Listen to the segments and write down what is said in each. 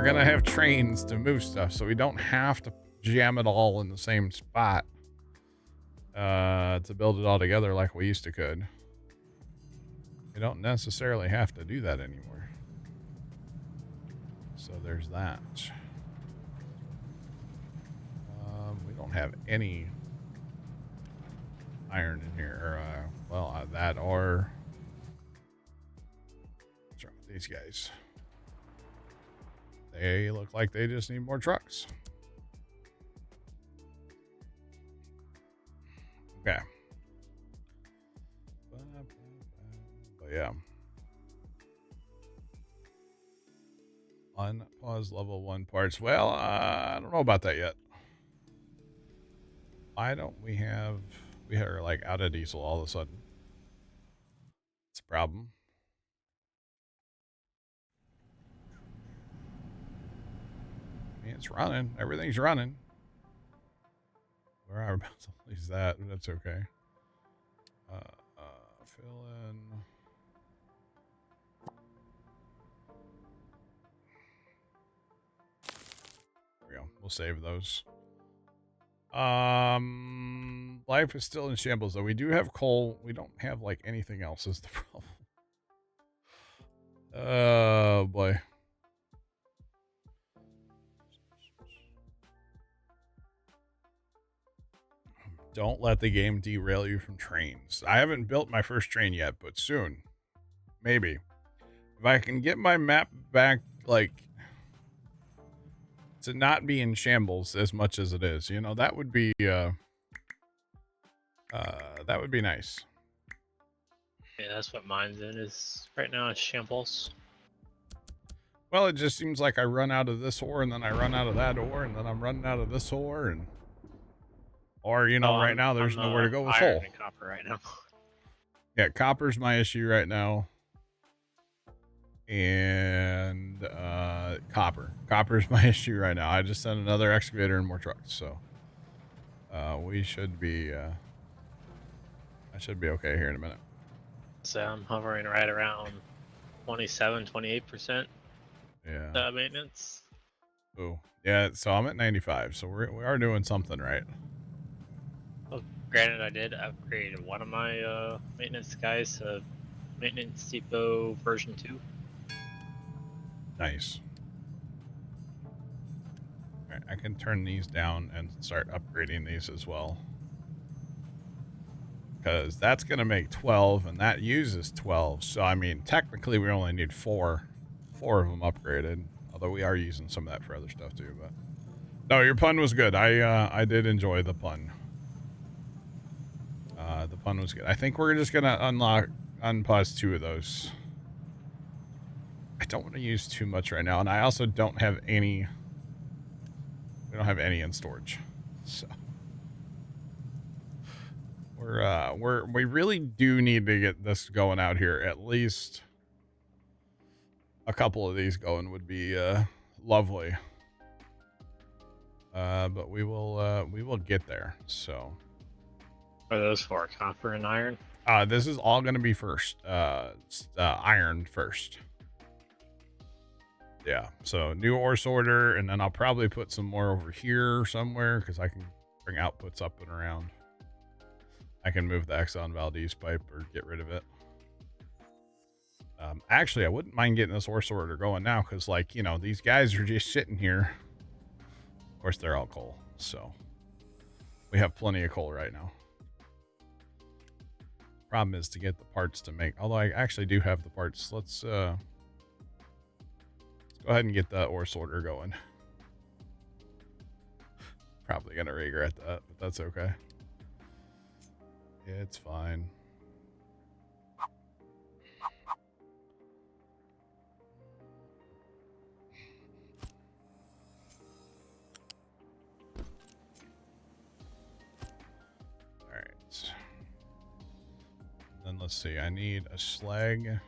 going to have trains to move stuff, so we don't have to jam it all in the same spot to build it all together like we used to could. We don't necessarily have to do that anymore. So there's that. We don't have any iron in here. That or... What's wrong with these guys? They look like they just need more trucks. Okay. But yeah. Unpause level 1 parts. Well, I don't know about that yet. Why don't we have... We are like out of diesel all of a sudden. It's a problem. I mean, it's running. Everything's running. Where are we about to lose that? That's okay. Fill in. There we go. We'll save those. Life is still in shambles, though. We do have coal. We don't have like anything else is the problem. Oh boy. Don't let the game derail you from trains. I haven't built my first train yet, but soon. Maybe. If I can get my map back, like, to not be in shambles as much as it is, you know, that would be nice. Yeah, that's what mine's in, is right now it's shambles. Well, it just seems like I run out of this ore and then I run out of that ore and then I'm running out of this ore and... Or, you know, right now there's nowhere to go with coal. And copper right now. Yeah, copper's my issue right now. And copper's my issue right now. I just sent another excavator and more trucks, so we should be I should be okay here in a minute. So I'm hovering right around 27-28%. Yeah. Maintenance. Oh, yeah. So I'm at 95. So we are doing something right. Well, granted, I did upgrade one of my maintenance guys to Maintenance Depot version 2. Nice. All right, I can turn these down and start upgrading these as well. Because that's going to make 12, and that uses 12. So, I mean, technically, we only need 4 of them upgraded. Although we are using some of that for other stuff, too. But no, your pun was good. I did enjoy the pun. The pun was good. I think we're just going to unpause 2 of those. I don't want to use too much right now, and I also don't have any... We don't have any in storage. So... we really do need to get this going out here. At least a couple of these going would be lovely. But we will get there. So, what are those for? Copper and iron? This is all going to be first. Iron first. Yeah. So new ore sorter, and then I'll probably put some more over here somewhere because I can bring outputs up and around. I can move the Exxon Valdez pipe or get rid of it. Actually, I wouldn't mind getting this ore sorter going now because, like, you know, these guys are just sitting here. Of course, they're all coal, so we have plenty of coal right now. Problem is to get the parts to make. Although I actually do have the parts. Let's go ahead and get the ore sorter going. Probably gonna regret that, but that's okay. Yeah, it's fine. All right. Then let's see. I need a slag.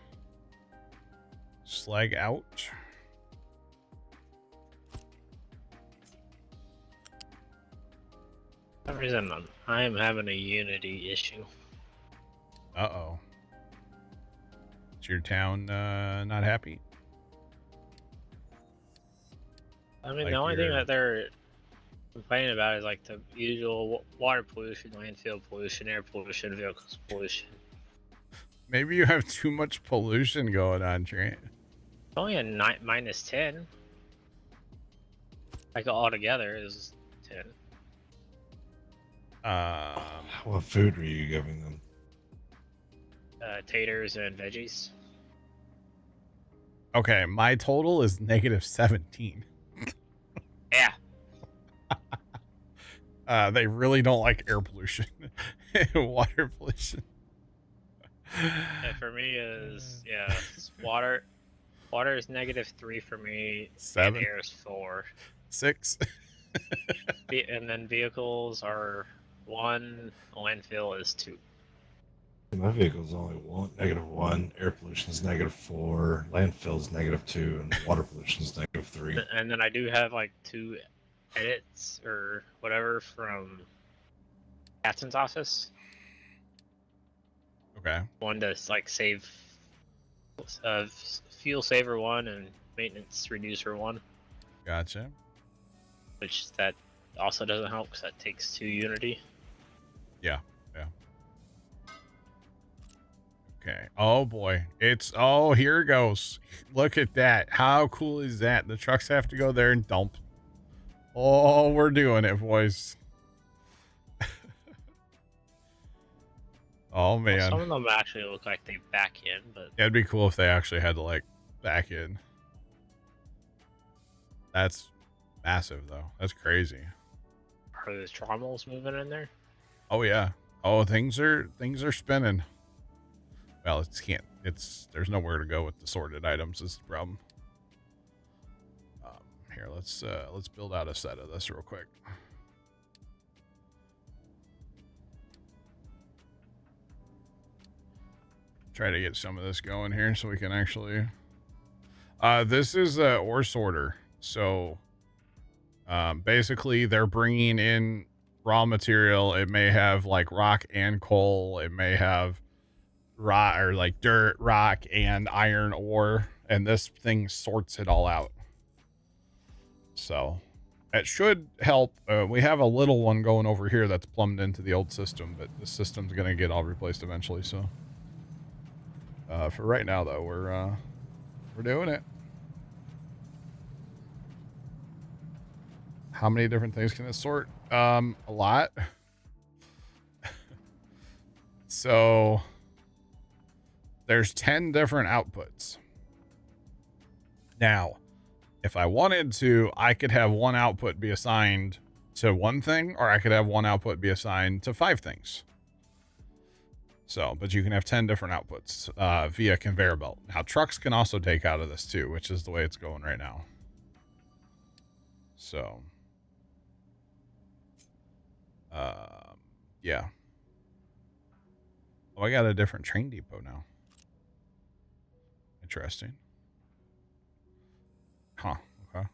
Slag out. For some reason, I am having a Unity issue. Uh-oh. Is your town not happy? I mean, Like the only thing that they're complaining about is like the usual water pollution, landfill pollution, air pollution, vehicles pollution. Maybe you have too much pollution going on, Trent. Only a -10. Like altogether is 10. What food were you giving them? Taters and veggies. Okay, my total is -17. Yeah. They really don't like air pollution and water pollution. And for me is it's water. Water is -3 for me. 7. And air is 4. 6. And then vehicles are 1. Landfill is 2. My vehicle's only -1. Air pollution's -4. Landfill's -2, and water pollution's -3. And then I do have like 2 edits or whatever from captain's office. Okay. One to like save fuel saver 1 and maintenance reducer 1. Gotcha. Which that also doesn't help because that takes 2 unity. Yeah. Okay. Oh boy. Oh, here it goes. Look at that. How cool is that? The trucks have to go there and dump. Oh, we're doing it, boys. Oh man. Well, some of them actually look like they back in, but It'd be cool if they actually had to like back in. That's massive though. That's crazy. are those trommels moving in there? Oh yeah. Oh, things are spinning. Well, there's nowhere to go with the sorted items is the problem. Here, let's build out a set of this real quick. Try to get some of this going here so we can actually. This is a ore sorter. So, basically, they're bringing in raw material. It may have like rock and coal. It may have rock or like dirt, rock, and iron ore, and this thing sorts it all out. So it should help. We have a little one going over here that's plumbed into the old system, but the system's gonna get all replaced eventually. So for right now, though, we're doing it. How many different things can it sort? A lot. So there's 10 different outputs. Now, if I wanted to, I could have one output be assigned to one thing, or I could have one output be assigned to 5 things. So, but you can have 10 different outputs via conveyor belt. Now, trucks can also take out of this too, which is the way it's going right now. So, yeah. Oh, I got a different train depot now. Interesting. Huh. Okay.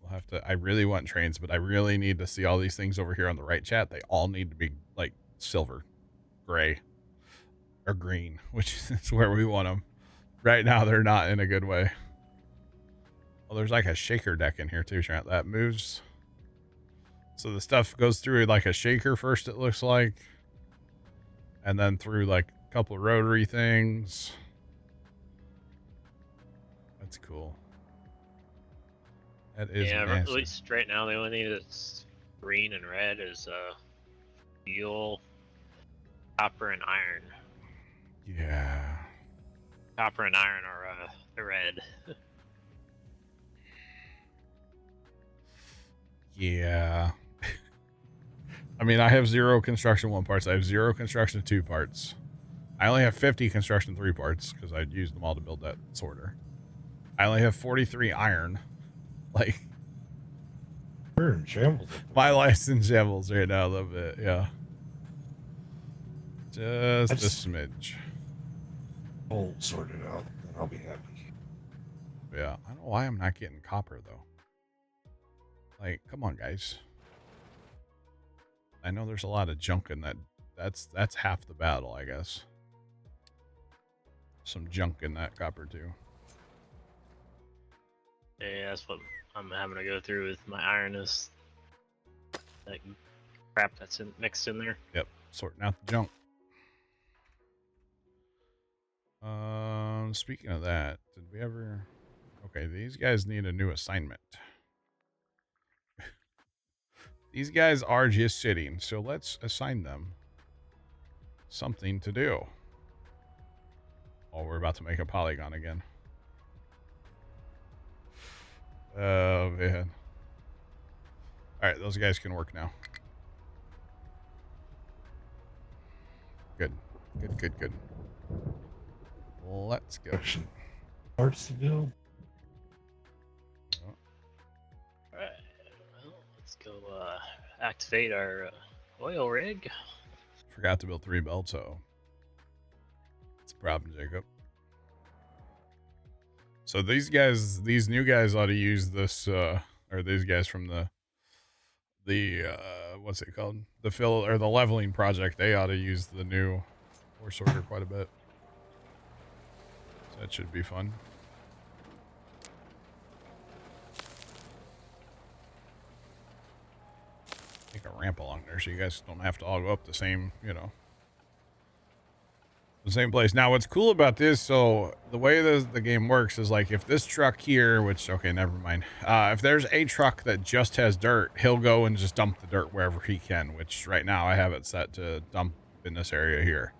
We'll have to. I really want trains, but I really need to see all these things over here on the right, chat. They all need to be like silver, gray, or green, which is where we want them. Right now, they're not in a good way. Well, there's like a shaker deck in here too, Trent. That moves. So the stuff goes through like a shaker first, it looks like. And then through like a couple of rotary things. That's cool. That is yeah, massive. at least right now the only thing that's green and red is fuel, copper, and iron. Yeah. Copper and iron are the red. Yeah. I mean, I have 0 construction 1 parts. I have 0 construction 2 parts. I only have 50 construction 3 parts because I used them all to build that sorter. I only have 43 iron. Like, We're in shambles. my life's in shambles right now a little bit. Yeah. Just a smidge. All sorted out, and I'll be happy. Yeah. I don't know why I'm not getting copper, though. Like, come on, guys. I know there's a lot of junk in that. That's half the battle, I guess. Some junk in that copper, too. Yeah, that's what I'm having to go through with my ironist. That crap that's mixed in there. Yep, sorting out the junk. Speaking of that, did we ever... Okay, these guys need a new assignment. These guys are just sitting, so let's assign them something to do. Oh, we're about to make a polygon again. Oh, man. All right, those guys can work now. Good. Good, good, good. Let's go. Parts to build. Alright, well, let's go activate our oil rig. Forgot to build 3 belts, so it's a problem, Jacob. So these guys, these new guys ought to use this, or these guys from the what's it called? The fill or the leveling project. They ought to use the new ore sorter quite a bit. So that should be fun. Make a ramp along there so you guys don't have to all go up the same, you know, the same place. Now, what's cool about this, so the way the game works is like if this truck here, which, okay, never mind. If there's a truck that just has dirt, he'll go and just dump the dirt wherever he can, which right now I have it set to dump in this area here.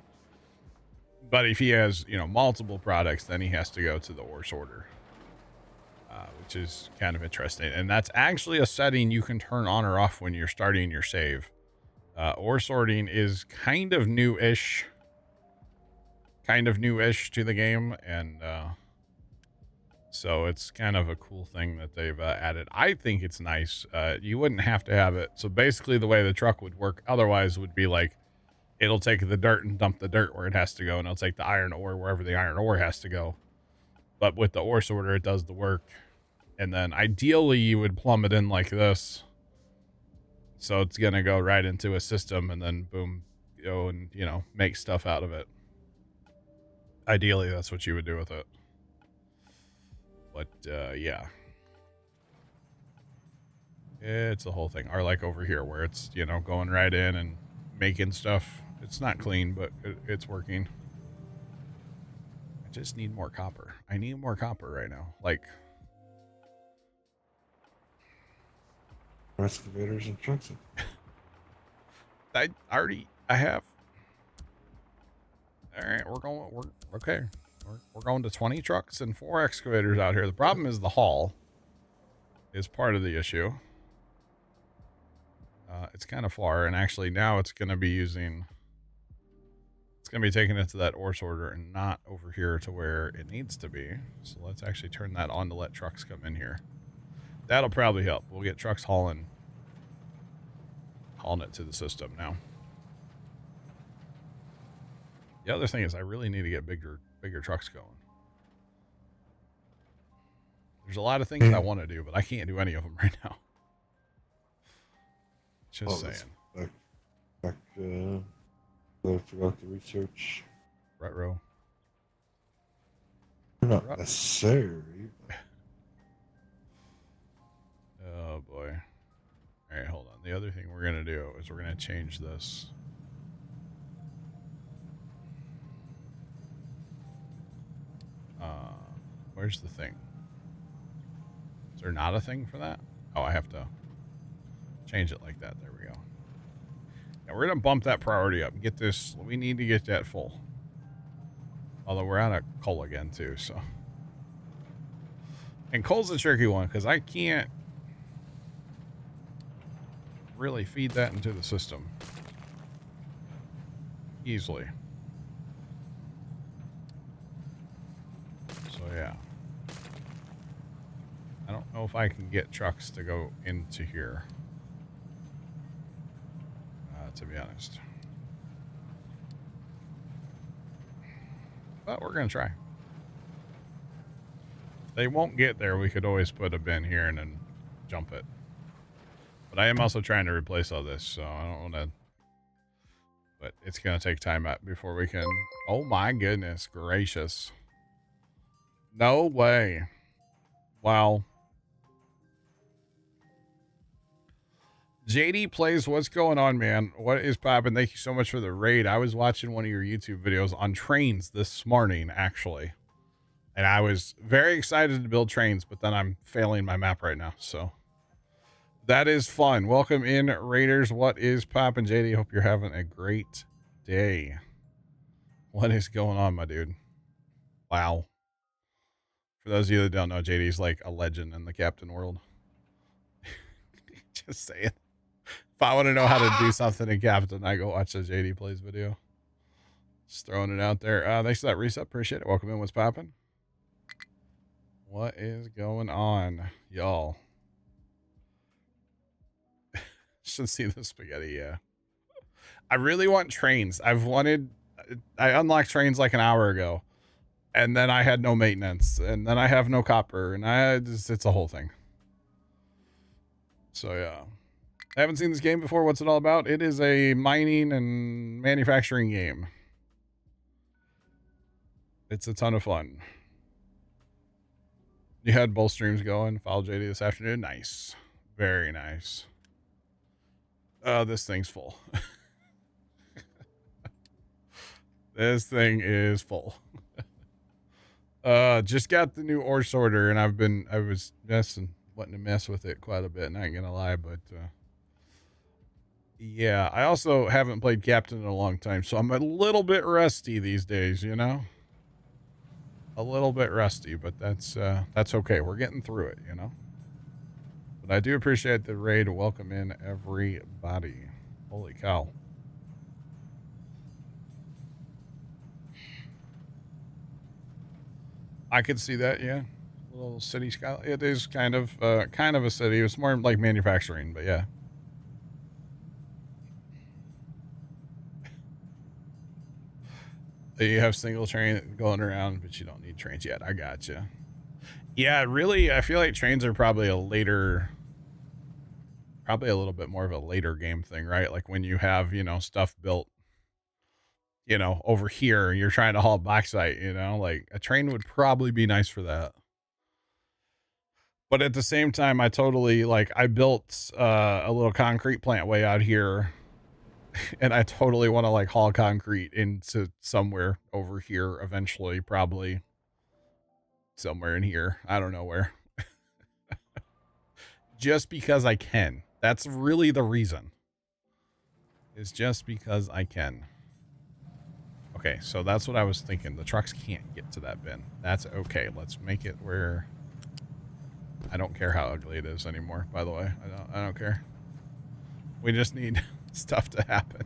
But if he has, you know, multiple products, then he has to go to the ore sorter, which is kind of interesting. And that's actually a setting you can turn on or off when you're starting your save. Ore sorting is kind of new-ish to the game, and so it's kind of a cool thing that they've added. I think it's nice. You wouldn't have to have it. So basically the way the truck would work otherwise would be like it'll take the dirt and dump the dirt where it has to go, and it'll take the iron ore wherever the iron ore has to go. But with the ore sorter, it does the work. And then ideally you would plumb it in like this, so it's gonna go right into a system, and then boom, go and, you know, make stuff out of it. Ideally, that's what you would do with it. But, yeah. It's the whole thing. Or like over here where it's, you know, going right in and making stuff. It's not clean, but it's working. I just need more copper. I need more copper right now. Like... Excavators and trucks. I have. All right, we're okay. We're going to 20 trucks and 4 excavators out here. The problem is the haul is part of the issue. It's kind of far, and actually now it's going to be taking it to that ore sorter and not over here to where it needs to be. So let's actually turn that on to let trucks come in here. That'll probably help. We'll get trucks hauling it to the system now. The other thing is I really need to get bigger trucks going. There's a lot of things I want to do, but I can't do any of them right now. Just saying. I forgot to research. Retro. Not necessary. Oh boy. All right, hold on. The other thing we're going to do is we're going to change this. Where's the thing? Is there not a thing for that? Oh, I have to change it like that. There we go. Now we're going to bump that priority up. Get this. We need to get that full. Although we're out of coal again too, so. And coal's a tricky one because I can't really feed that into the system easily. So yeah. I don't know if I can get trucks to go into here. To be honest. But we're going to try. If they won't get there, we could always put a bin here and then jump it. But I am also trying to replace all this, so I don't want to... But it's going to take time out before we can... Oh my goodness gracious. No way. Wow. JD Plays, what's going on, man? What is poppin'? Thank you so much for the raid. I was watching one of your YouTube videos on trains this morning, actually. And I was very excited to build trains, but then I'm failing my map right now. So that is fun. Welcome in, Raiders. What is poppin', JD? Hope you're having a great day. What is going on, my dude? Wow. For those of you that don't know, JD's like a legend in the Captain world. Just saying. If I want to know how to do something in Captain, I go watch the JD Plays video. Just throwing it out there. Thanks for that reset. Appreciate it. Welcome in. What's poppin'? What is going on, y'all? Should see the spaghetti, yeah. I really want trains. I unlocked trains like an hour ago. And then I had no maintenance. And then I have no copper. And it's a whole thing. So, yeah. I haven't seen this game before. What's it all about? It is a mining and manufacturing game. It's a ton of fun. You had both streams going. Follow JD this afternoon. Nice. Very nice. This thing's full. This thing is full. Just got the new ore sorter, and I was wanting to mess with it quite a bit, not gonna lie, but yeah, I also haven't played Captain in a long time, so I'm a little bit rusty these days, you know? A little bit rusty, but that's okay. We're getting through it, you know? But I do appreciate the raid. Welcome in, everybody. Holy cow. I could see that, yeah. A little city skyline. It is kind of a city. It's more like manufacturing, but yeah. You have single train going around, but you don't need trains yet. I gotcha. Yeah, really, I feel like trains are probably a little bit more of a later game thing, right? Like when you have, you know, stuff built, you know, over here, you're trying to haul bauxite, you know, like a train would probably be nice for that. But at the same time, I totally, like, I built a little concrete plant way out here, and I totally want to, like, haul concrete into somewhere over here eventually, probably somewhere in here. I don't know where. Just because I can. That's really the reason. It's just because I can. Okay, so that's what I was thinking. The trucks can't get to that bin. That's okay. Let's make it where... I don't care how ugly it is anymore, by the way. I don't care. We just need stuff to happen.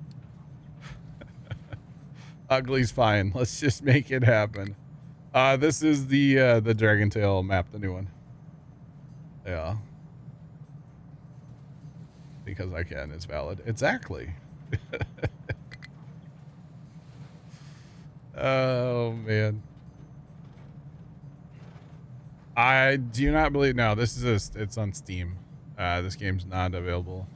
Ugly's fine. Let's just make it happen. This is the Dragon Tail map, the new one. Yeah. Because I can, it's valid. Exactly. Oh, man. I do not believe... No, this is it's on Steam. This game's not available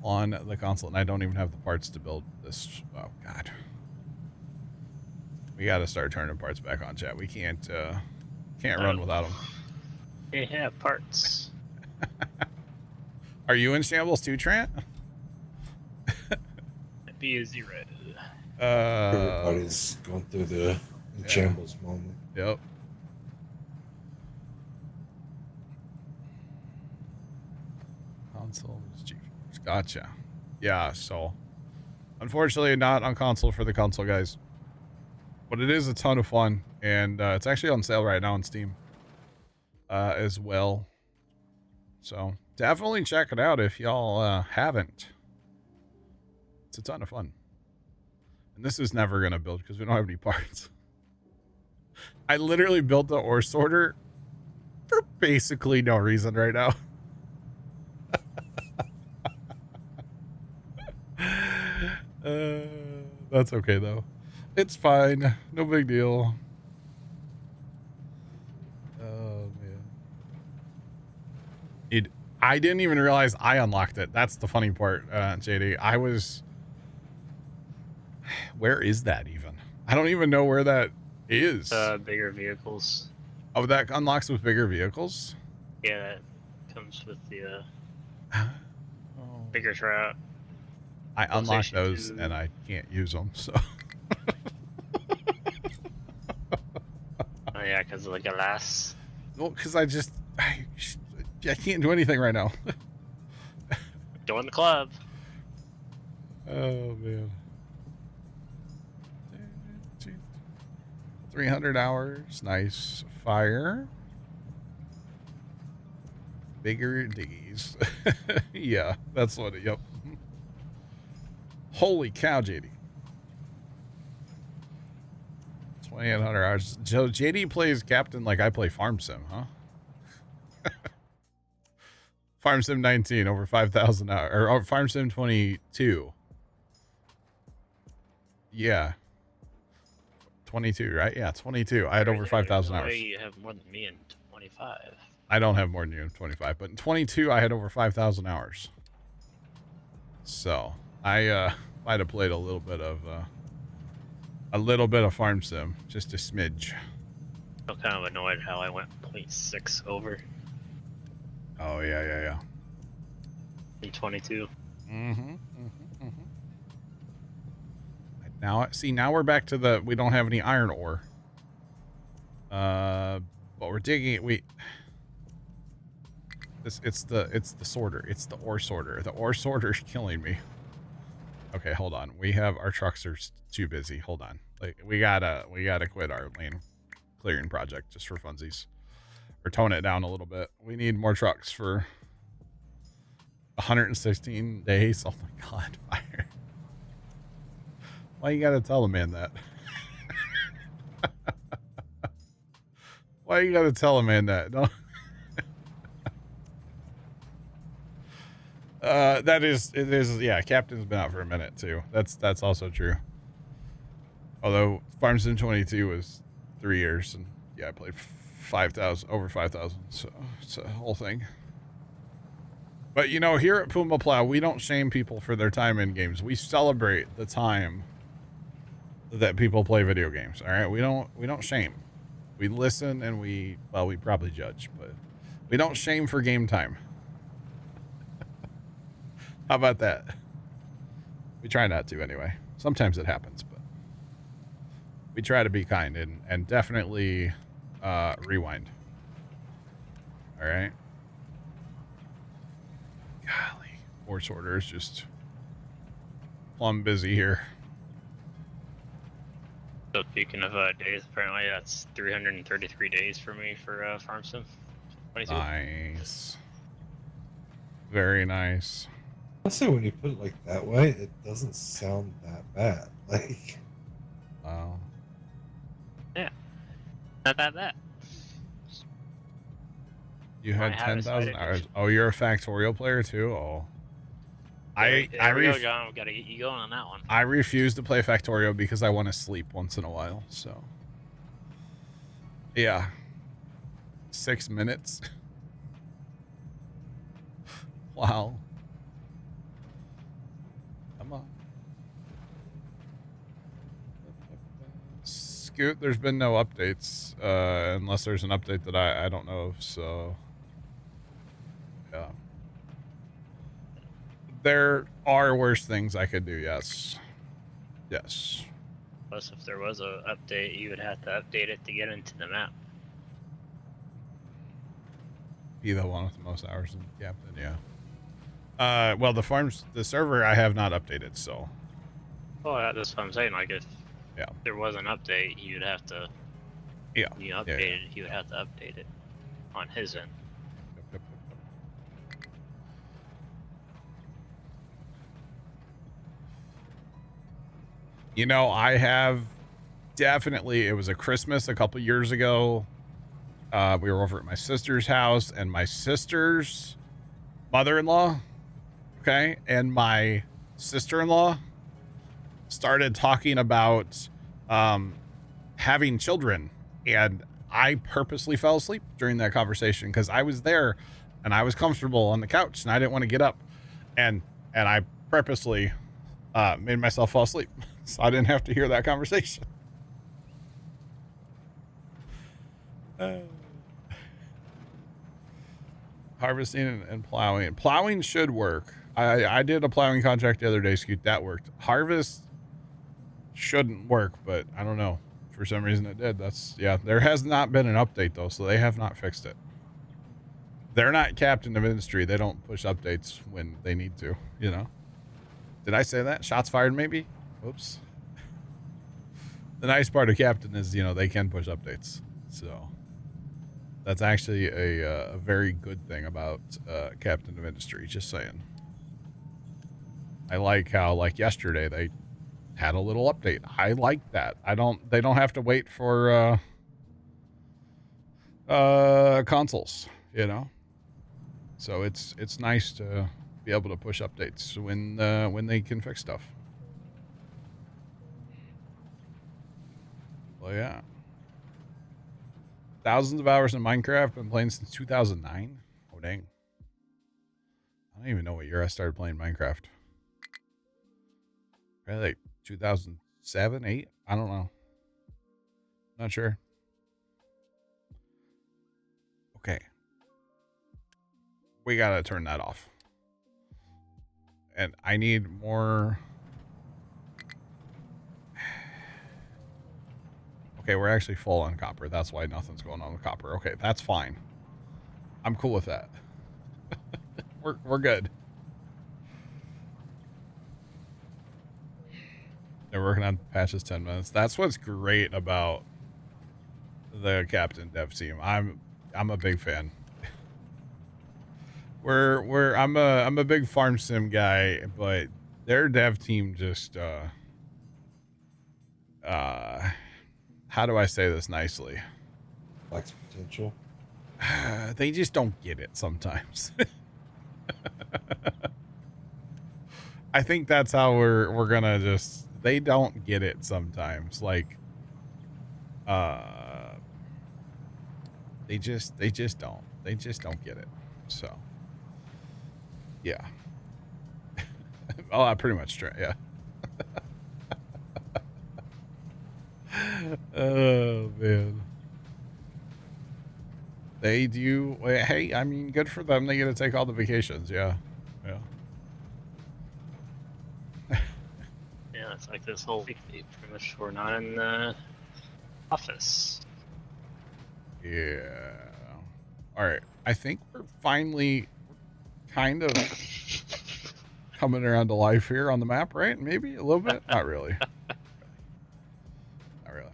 on the console, and I don't even have the parts to build this. Oh, God. We got to start turning parts back on, chat. We can't run without them. They have parts. Are you in shambles too, Trent? Be easy, right? Everybody's going through the shambles moment. Yep. Console is GeForce. Gotcha. Yeah, so unfortunately not on console for the console guys. But it is a ton of fun, and it's actually on sale right now on Steam as well. So definitely check it out if y'all haven't. It's a ton of fun. And this is never going to build because we don't have any parts. I literally built the ore sorter for basically no reason right now. That's okay, though. It's fine. No big deal. Oh, man. I didn't even realize I unlocked it. That's the funny part, JD. I was... Where is that even? I don't even know where that is. Bigger vehicles. Oh, that unlocks with bigger vehicles? Yeah, that comes with the... Oh. Bigger trout. I unlocked PlayStation those 2. and I can't use them, so. Oh yeah, because of the glass. Well, because I can't do anything right now. Join the club. Oh, man. 300 hours. Nice. Fire. Bigger diggies. Yeah, that's what it, yep. Holy cow, JD. 2,800 hours. So JD plays captain like I play Farm Sim, huh? Farm Sim 19 over 5,000 hours, or Farm Sim 22. Yeah. 22, right? Yeah, 22. I had over 5,000 hours. You have more than me in 25. I don't have more than you in 25, but in 22 I had over 5,000 hours. So I might have played a little bit of Farm Sim, just a smidge. I'm kind of annoyed how I went 0.6 over Oh yeah. in 22. Now we're back to we don't have any iron ore. But we're digging it. It's the sorter. It's the ore sorter. The ore sorter is killing me. Okay, hold on. Our trucks are too busy. Hold on. Like we gotta quit our lane clearing project just for funsies, or tone it down a little bit. We need more trucks for 116 days. Oh my god, fire! Why you gotta tell a man that? Why you gotta tell a man that? No. It is, yeah, Captain's been out for a minute too. That's also true. Although Farm Sim 22 was 3 years, and yeah, I played 5,000, over 5,000, so it's a whole thing. But you know, here at Puma Plow, we don't shame people for their time in games. We celebrate the time that people play video games. All right, we don't shame. We listen and we probably judge, but we don't shame for game time. How about that? We try not to anyway. Sometimes it happens, but we try to be kind and definitely rewind. All right. Golly, ore sorter is just plumb busy here. So speaking of days, apparently that's 333 days for me for Farm Sim 22. Nice. Very nice. Also, when you put it like that way, it doesn't sound that bad. Like, Wow. Yeah, not that bad. You had 10,000 hours. Oh, you're a Factorial player too? Oh. Gotta get you going on that one. I refuse to play Factorio because I want to sleep once in a while, so. Yeah. 6 minutes. Wow. Come on. Scoot, there's been no updates, unless there's an update that I don't know of, so. Yeah. There are worse things I could do, yes. Yes. Plus, if there was a update, you would have to update it to get into the map. Be the one with the most hours in Captain, yeah. Well, the server I have not updated, so. Well, that's what I'm saying. Like, if Yeah. there was an update, you'd have to. Yeah. You updated. He would have to update it on his end. Yep. You know, I have definitely, it was a Christmas a couple years ago. We were over at my sister's house, and my sister's mother-in-law, okay, and my sister-in-law started talking about having children, and I purposely fell asleep during that conversation because I was there and I was comfortable on the couch and I didn't want to get up, and I purposely made myself fall asleep so I didn't have to hear that conversation. Harvesting and plowing. Plowing should work. I did a plowing contract the other day, Scoot. That worked. Harvest shouldn't work, but I don't know. For some reason it did. Yeah, there has not been an update though, so they have not fixed it. They're not captain of industry. They don't push updates when they need to, you know? Did I say that? Shots fired maybe? Oops. The nice part of captain is, you know, they can push updates. So that's actually a very good thing about captain of industry, just saying. I like how, like yesterday, they had a little update. I like that. They don't have to wait for consoles, you know? So it's nice to be able to push updates when they can fix stuff. Well, yeah. Thousands of hours in Minecraft. Been playing since 2009. Oh, dang. I don't even know what year I started playing Minecraft. Probably like 2007, 8? I don't know. Not sure. Okay. We gotta turn that off. And I need more... Okay, we're actually full on copper. That's why nothing's going on with copper. Okay, that's fine. I'm cool with that. We're good. They're working on patches 10 minutes. That's what's great about the Captain Dev team. I'm a big fan. I'm a big farm sim guy, but their dev team just how do I say this nicely? Flex potential. They just don't get it sometimes. I think that's how we're gonna just, they don't get it sometimes. Like they just don't. They just don't get it. So yeah. Oh, I pretty much try, yeah. Oh man. They do. Hey, I mean, good for them. They get to take all the vacations. Yeah. Yeah. Yeah, it's like this whole week, pretty much we're not in the office. Yeah. All right. I think we're finally kind of coming around to life here on the map, right? Maybe a little bit. Not really. Not really.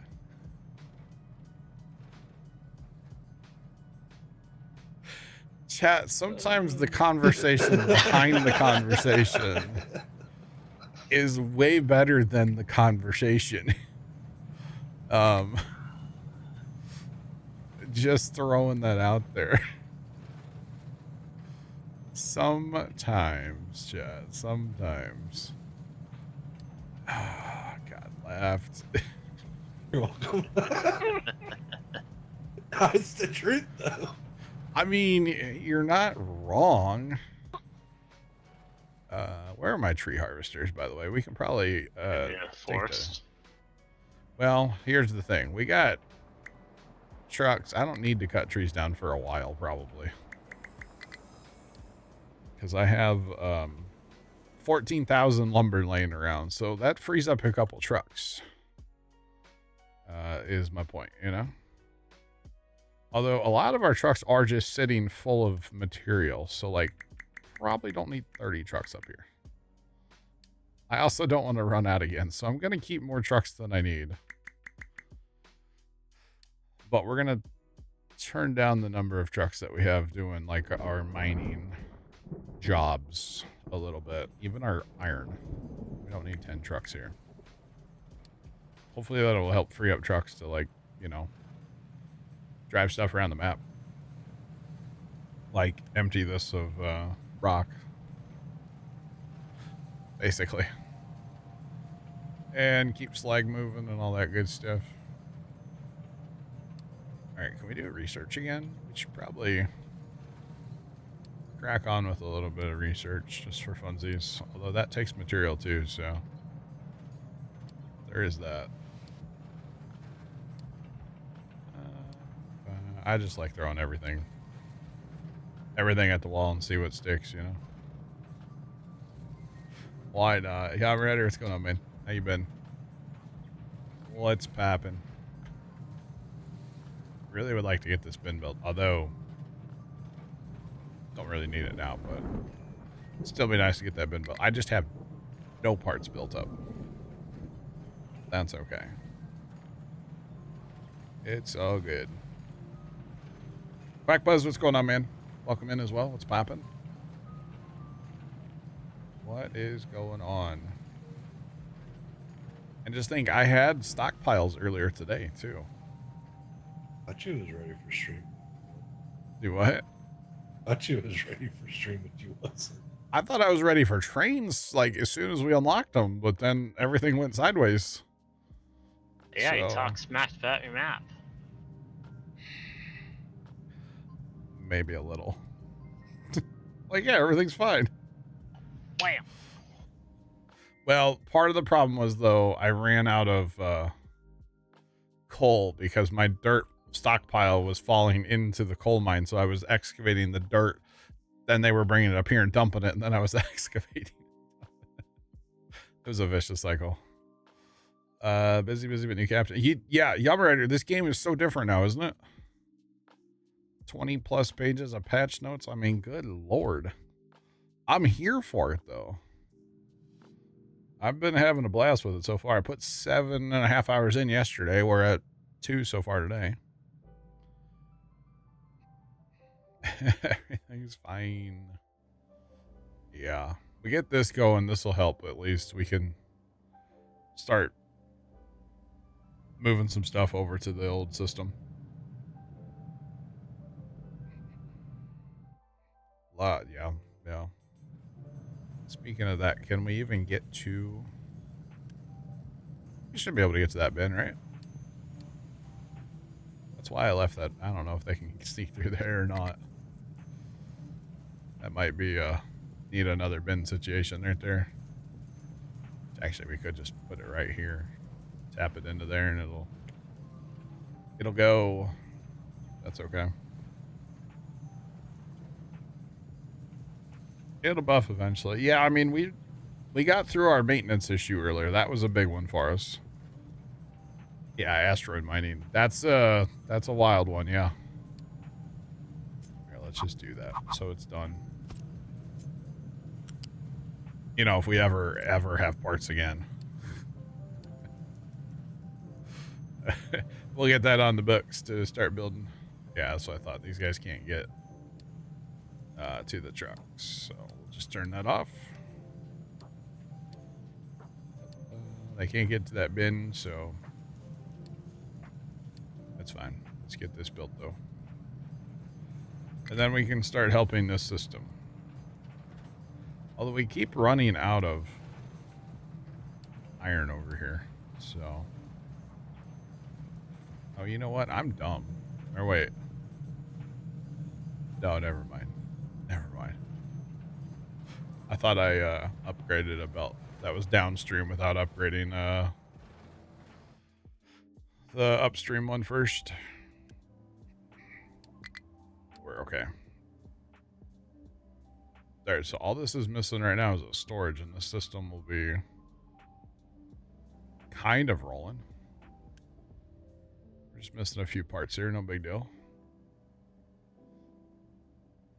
Chat, sometimes the conversation behind the conversation is way better than the conversation. Just throwing that out there. Sometimes, chat, sometimes. Ah, God, laughed. You're welcome. It's the truth, though. I mean, you're not wrong. Where are my tree harvesters, by the way? We can probably Forest. Well, here's the thing. We got trucks. I don't need to cut trees down for a while, probably. Because I have 14,000 lumber laying around, so that frees up a couple trucks. Is my point, you know? Although a lot of our trucks are just sitting full of material, so like probably don't need 30 trucks up here. I also don't want to run out again, so I'm going to keep more trucks than I need. But we're going to turn down the number of trucks that we have doing like our mining jobs a little bit. Even our iron. We don't need 10 trucks here. Hopefully that will help free up trucks to, like, you know, drive stuff around the map. Like empty this of rock. Basically. And keep slag moving and all that good stuff. Alright, can we do research again? We should probably crack on with a little bit of research just for funsies. Although that takes material too, so there is that. I just like throwing everything at the wall and see what sticks, you know? Why not? Yeah, I'm ready. What's going on, man? How you been? What's poppin'? Really would like to get this bin built, although don't really need it now, but it'd still be nice to get that bin built. I just have no parts built up. That's okay. It's all good. Quack Buzz, what's going on, man? Welcome in as well. What's poppin'? What is going on? And just think, I had stockpiles earlier today, too. Thought you was ready for stream. Do what? Thought you was ready for stream, but you wasn't. I thought I was ready for trains, like, as soon as we unlocked them, but then everything went sideways. Yeah, you So- talk smash about your map. Maybe a little. Like, yeah, everything's fine. Wham! Well, part of the problem was, though, I ran out of coal because my dirt stockpile was falling into the coal mine, so I was excavating the dirt. Then they were bringing it up here and dumping it, and then I was excavating. It was a vicious cycle. Busy, but new captain. Yeah, Yummer Rider, this game is so different now, isn't it? 20 plus pages of patch notes. I mean, good lord. I'm here for it, though. I've been having a blast with it so far. I put 7.5 hours in yesterday. We're at 2 so far today. Everything's fine. Yeah. We get this going. This will help. At least we can start moving some stuff over to the old system. Yeah. Speaking of that, can we even get to... You should be able to get to that bin, right? That's why I left that. I don't know if they can sneak through there or not. That might be need another bin situation right there. Actually, we could just put it right here. Tap it into there and it'll go. That's okay. It'll buff eventually. Yeah, I mean, we got through our maintenance issue earlier. That was a big one for us. Yeah, asteroid mining. That's a wild one, yeah. Here, let's just do that so it's done. You know, if we ever have parts again. We'll get that on the books to start building. Yeah, that's what I thought. These guys can't get to the trucks, so we'll just turn that off. They can't get to that bin, so that's fine. Let's get this built, though. And then we can start helping this system. Although we keep running out of iron over here, so... Oh, you know what? I'm dumb. Or wait. No, never mind. Never mind. I thought I upgraded a belt that was downstream without upgrading the upstream one first. We're okay. There, so all this is missing right now is a storage, and the system will be kind of rolling. We're just missing a few parts here, no big deal.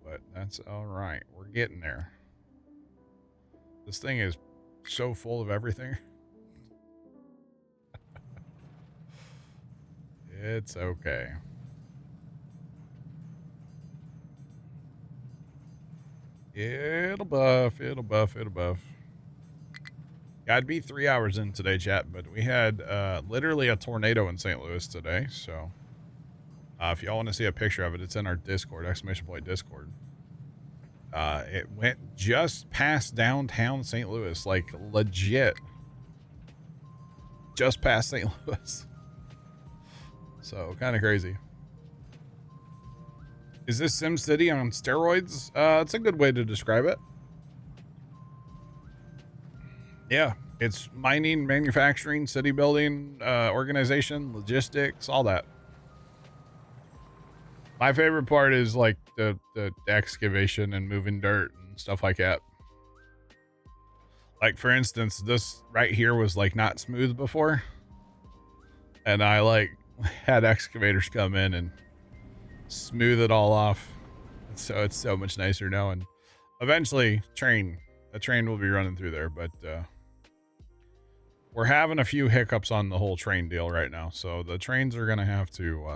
But that's all right. We're getting there. This thing is so full of everything. It's okay. It'll buff. I'd be 3 hours in today, chat, but we had literally a tornado in St. Louis today, so if y'all want to see a picture of it, it's in our Discord, !Discord. It went just past downtown St. Louis, like legit. Just past St. Louis. So, kind of crazy. Is this SimCity on steroids? It's a good way to describe it. Yeah, it's mining, manufacturing, city building, organization, logistics, all that. My favorite part is like the excavation and moving dirt and stuff like that. Like, for instance, this right here was like not smooth before. And I like had excavators come in and smooth it all off. So it's so much nicer now. And eventually a train will be running through there, but we're having a few hiccups on the whole train deal right now. So the trains are going to have to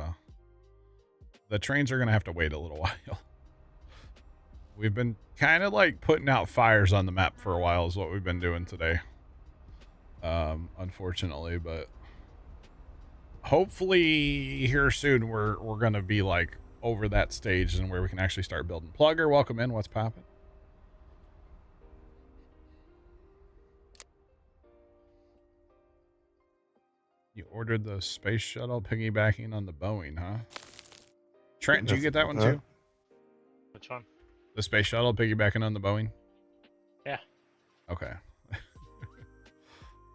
wait a little while. We've been kind of like putting out fires on the map for a while is what we've been doing today. Unfortunately, but hopefully here soon we're going to be like over that stage and where we can actually start building. Plugger, welcome in. What's popping? You ordered the space shuttle piggybacking on the Boeing, huh? Trent, did you get that one too? Which one? The space shuttle piggybacking on the Boeing? Yeah. Okay.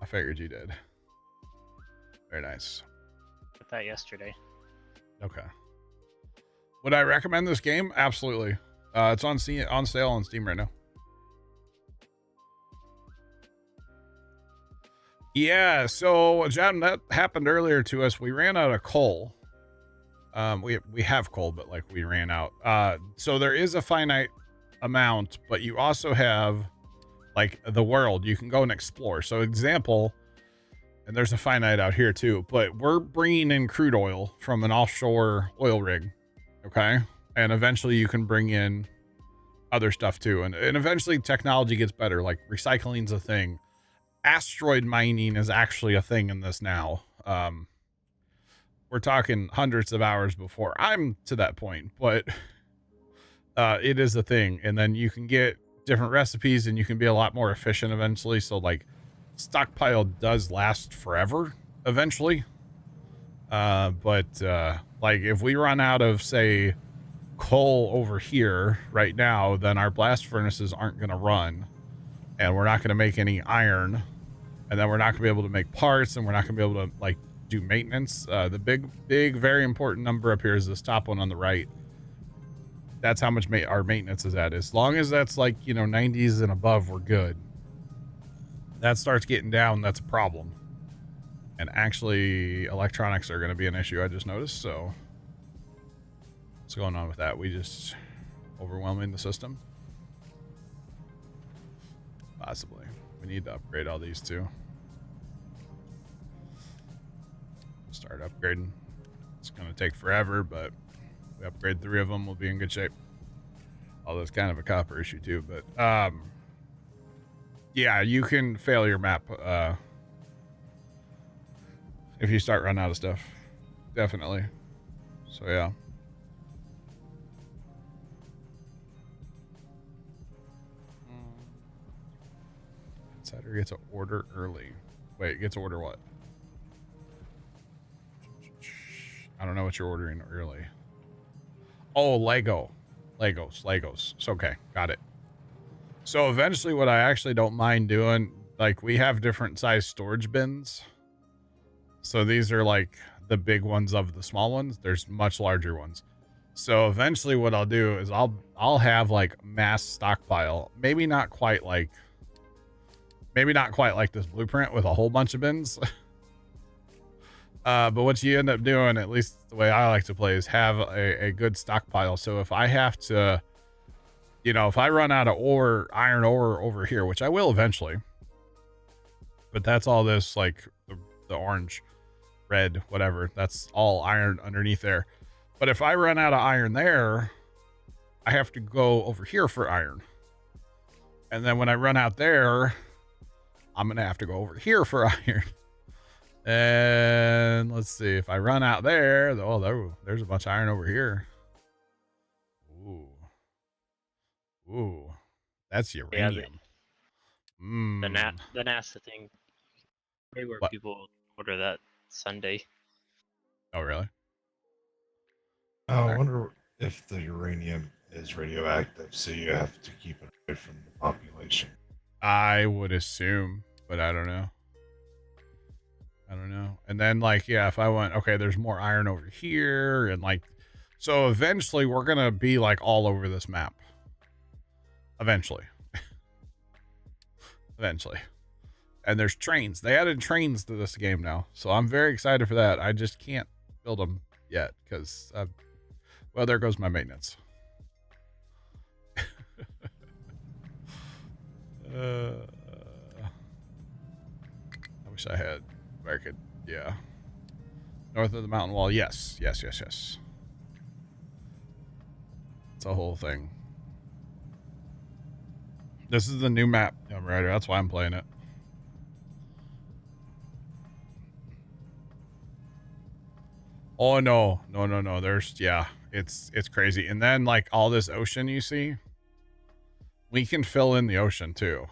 I figured you did. Very nice. Got that yesterday. Okay. Would I recommend this game? Absolutely. It's on sale on Steam right now. Yeah, so John, that happened earlier to us. We ran out of coal. We have coal, but like we ran out. So there is a finite amount, but you also have like the world you can go and explore. So example, and there's a finite out here too, but we're bringing in crude oil from an offshore oil rig. Okay. And eventually you can bring in other stuff too. And eventually technology gets better. Like recycling's a thing. Asteroid mining is actually a thing in this now. We're talking hundreds of hours before I'm to that point, but it is a thing. And then you can get different recipes and you can be a lot more efficient eventually. So like stockpile does last forever eventually. But like if we run out of say coal over here right now, then our blast furnaces aren't going to run and we're not going to make any iron, and then we're not going to be able to make parts, and we're not going to be able to like do maintenance. The big very important number up here is this top one on the right. That's how much our maintenance is at. As long as that's like, you know, 90s and above, we're good. That starts getting down, that's a problem. And actually electronics are going to be an issue, I just noticed. So what's going on with that? We just overwhelming the system? Possibly. We need to upgrade all these too. Start upgrading. It's going to take forever, but if we upgrade 3 of them, we'll be in good shape. Although it's kind of a copper issue too, but yeah, you can fail your map if you start running out of stuff. Definitely. So yeah. Insider gets an order early. Wait, gets to order what? I don't know what you're ordering early. Oh, Legos. So, okay, got it. So eventually what I actually don't mind doing, like we have different size storage bins. So these are like the big ones of the small ones. There's much larger ones. So eventually what I'll do is I'll have like mass stockpile. Maybe not quite like this blueprint with a whole bunch of bins. But what you end up doing, at least the way I like to play, is have a good stockpile. So if I have to, you know, if I run out of iron ore over here, which I will eventually, but that's all this, like the orange, red, whatever, that's all iron underneath there. But if I run out of iron there, I have to go over here for iron. And then when I run out there, I'm going to have to go over here for iron. And let's see, if I run out there, oh, there's a bunch of iron over here. Ooh, that's uranium. Yeah, the NASA thing, where what? People order that Sunday. Oh, really? I wonder if the uranium is radioactive, so you have to keep it away from the population. I would assume, but I don't know. And then like, yeah, if I went, okay, there's more iron over here. And like, so eventually we're going to be like all over this map. Eventually. eventually. And there's trains. They added trains to this game now, so I'm very excited for that. I just can't build them yet because, well, there goes my maintenance. I wish I had where I could, yeah. North of the mountain wall, yes. It's a whole thing. This is the new map, Tomb Raider. That's why I'm playing it. Oh no. There's, yeah, it's crazy. And then like all this ocean you see, we can fill in the ocean too.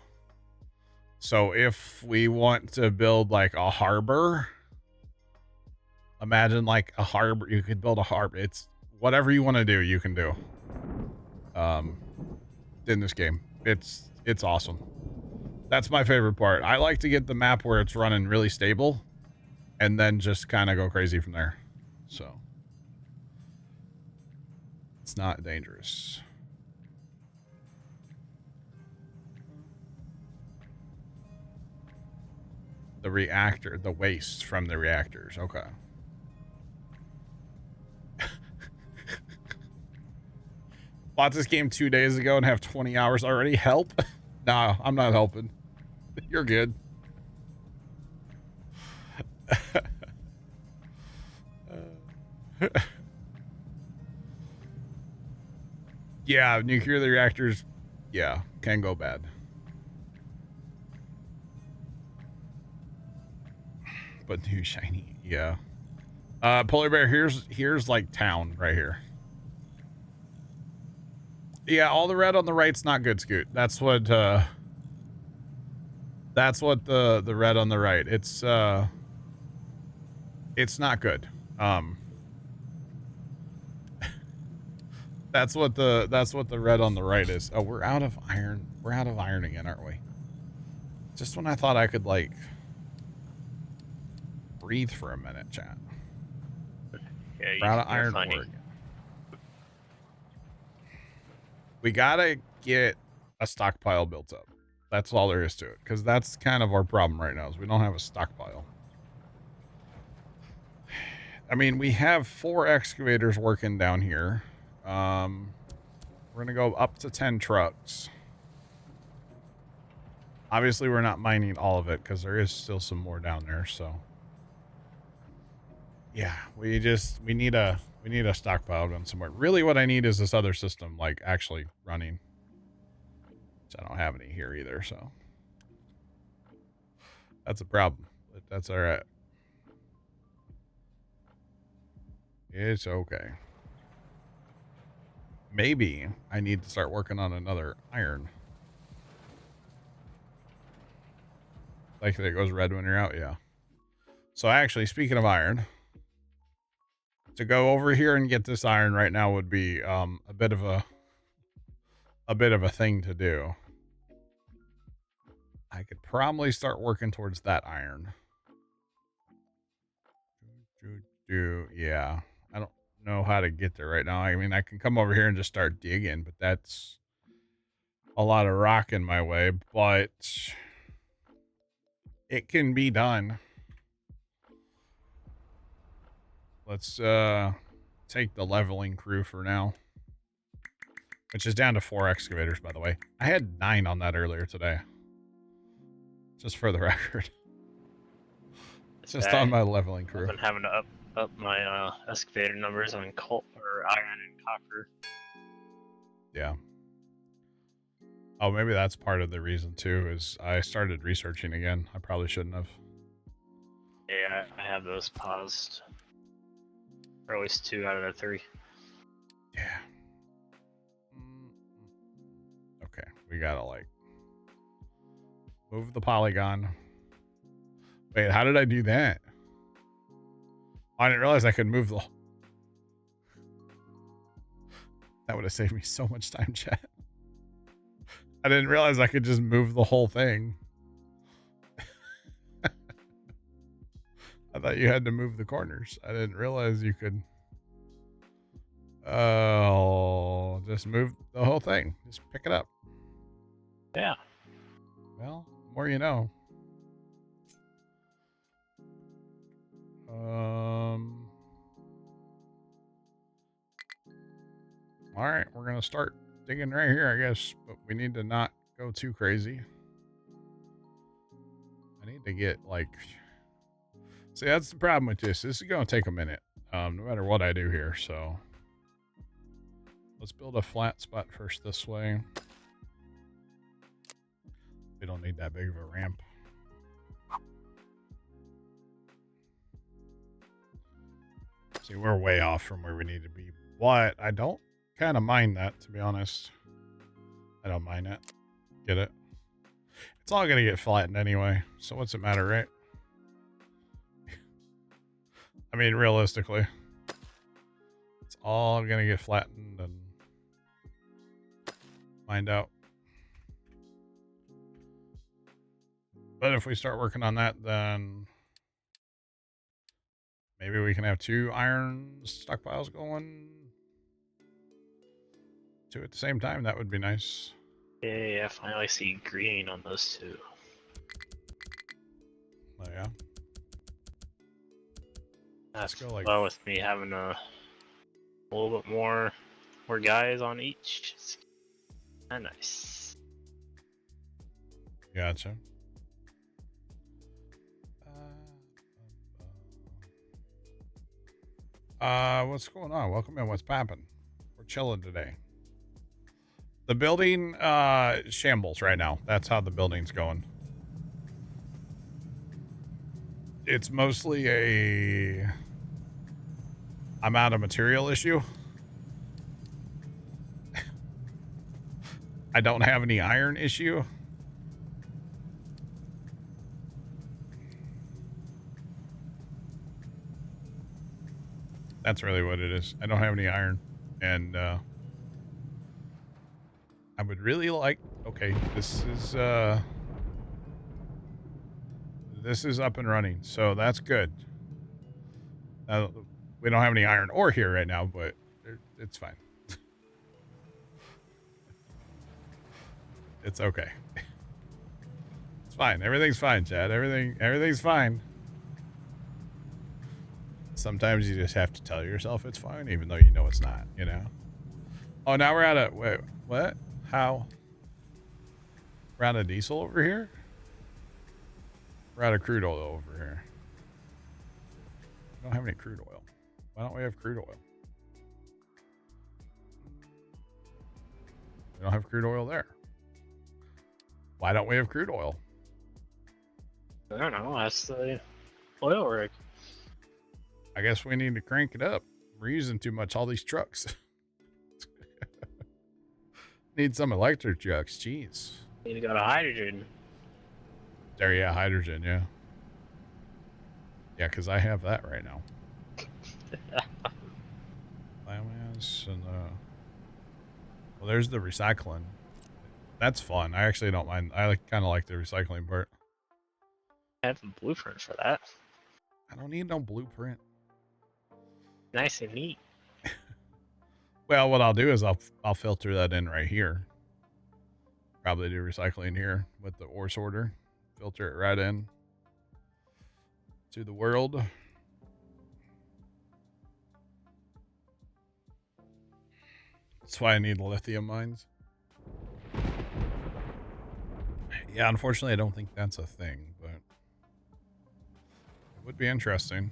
So if we want to build like a harbor, imagine like a harbor, you could build a harbor. It's whatever you want to do, you can do. In this game, it's awesome. That's my favorite part. I like to get the map where it's running really stable and then just kind of go crazy from there. So it's not dangerous. The reactor, the waste from the reactors. Okay. Bought this game 2 days ago and have 20 hours already. Help? Nah, I'm not helping. You're good. Yeah, nuclear reactors, yeah, can go bad. But new shiny, yeah. Polar Bear, here's like town right here. Yeah, all the red on the right's not good, Scoot. That's what the red on the right. It's not good. That's what the red on the right is. Oh, we're out of iron. We're out of iron again, aren't we? Just when I thought I could like breathe for a minute, chat. Yeah, we're out of iron ore again. We gotta get a stockpile built up. That's all there is to it, because that's kind of our problem right now is we don't have a stockpile. I mean, we have 4 excavators working down here. We're gonna go up to 10 trucks. Obviously, we're not mining all of it because there is still some more down there. So, yeah, we need a stockpile done somewhere. Really, what I need is this other system, like actually running. Which I don't have any here either. So that's a problem, but that's all right. It's okay. Maybe I need to start working on another iron. Like that goes red when you're out, yeah. So actually, speaking of iron, to go over here and get this iron right now would be a bit of a thing to do. I could probably start working towards that iron. Yeah. I don't know how to get there right now. I mean, I can come over here and just start digging, but that's a lot of rock in my way, but it can be done. Let's take the leveling crew for now, which is down to 4 excavators, by the way. I had 9 on that earlier today, just for the record. Just on my leveling crew. I've been having to up my excavator numbers on coal or iron and copper. Yeah. Oh, maybe that's part of the reason too, is I started researching again. I probably shouldn't have. Yeah, I have those paused. Or at least 2 out of the 3. Yeah. Okay, we gotta like move the polygon. Wait, how did I do that? I didn't realize I could move the... That would have saved me so much time, chat. I didn't realize I could just move the whole thing. I thought you had to move the corners. I didn't realize you could... Oh, just move the whole thing. Just pick it up. Yeah. Well, more you know. All right, we're gonna start digging right here, I guess, but we need to not go too crazy. I need to get like, see, that's the problem with this. This is gonna take a minute, no matter what I do here. So let's build a flat spot first this way. We don't need that big of a ramp. See, we're way off from where we need to be, but I don't kind of mind that, to be honest. I don't mind it. Get it? It's all gonna get flattened anyway, so what's it matter, right? I mean, realistically, it's all gonna get flattened and find out. But if we start working on that, then maybe we can have 2 iron stockpiles going 2 at the same time. That would be nice. Yeah, I finally see green on those 2. Oh yeah. That's go like well with me having a little bit more guys on each. It's kind of nice. Gotcha. What's going on? Welcome in. What's poppin'? We're chilling today. The building, shambles right now. That's how the building's going. It's mostly a I'm out of material issue. I don't have any iron issue. That's really what it is. I don't have any iron. And I would really like, okay, this is up and running, so that's good. We don't have any iron ore here right now, but it's fine. It's okay. It's fine. Everything's fine, Chad. Everything's fine. Sometimes you just have to tell yourself it's fine, even though you know it's not, you know? Oh, now we're out of, wait, what? How? We're out of diesel over here? We're out of crude oil over here. We don't have any crude oil. Why don't we have crude oil? We don't have crude oil there. Why don't we have crude oil? I don't know. That's the oil rig. I guess we need to crank it up. We're using too much all these trucks. Need some electric trucks. Jeez. Need to go to hydrogen. There, yeah, hydrogen, yeah. Yeah, because I have that right now. Biomass and well, there's the recycling. That's fun. I actually don't mind. I kind of like the recycling part. I have a blueprint for that. I don't need no blueprint. Nice and neat. Well, what I'll do is I'll filter that in right here. Probably do recycling here with the ore sorter. Filter it right in to the world. That's why I need lithium mines. Yeah, unfortunately, I don't think that's a thing, but it would be interesting.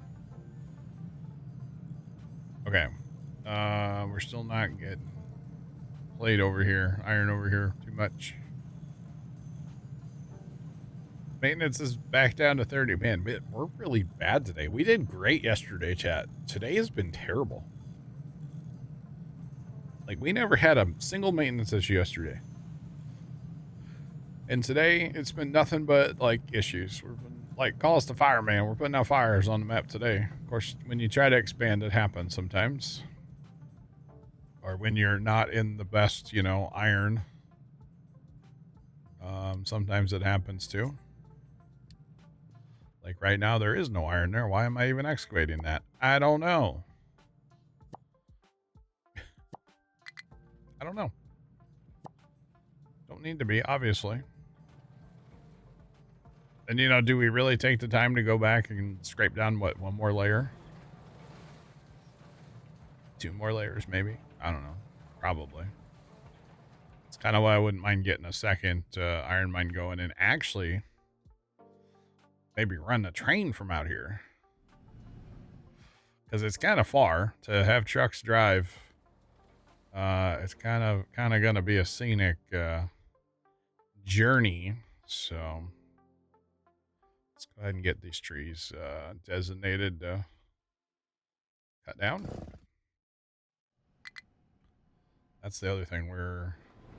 Okay. We're still not getting plate over here, iron over here too much. Maintenance is back down to 30. Man, we're really bad today. We did great yesterday, chat. Today has been terrible. Like, we never had a single maintenance issue yesterday. And today, it's been nothing but, like, issues. We've been, like, call us the fireman. We're putting out fires on the map today. Of course, when you try to expand, it happens sometimes. Or when you're not in the best, you know, iron. Sometimes it happens, too. Like, right now, there is no iron there. Why am I even excavating that? I don't know. I don't know. Don't need to be, obviously. And, you know, do we really take the time to go back and scrape down, what, one more layer? 2 more layers, maybe? I don't know. Probably. It's kind of why I wouldn't mind getting a second iron mine going and actually maybe run a train from out here. Because it's kind of far to have trucks drive. It's kind of going to be a scenic journey. So let's go ahead and get these trees designated to cut down. That's the other thing.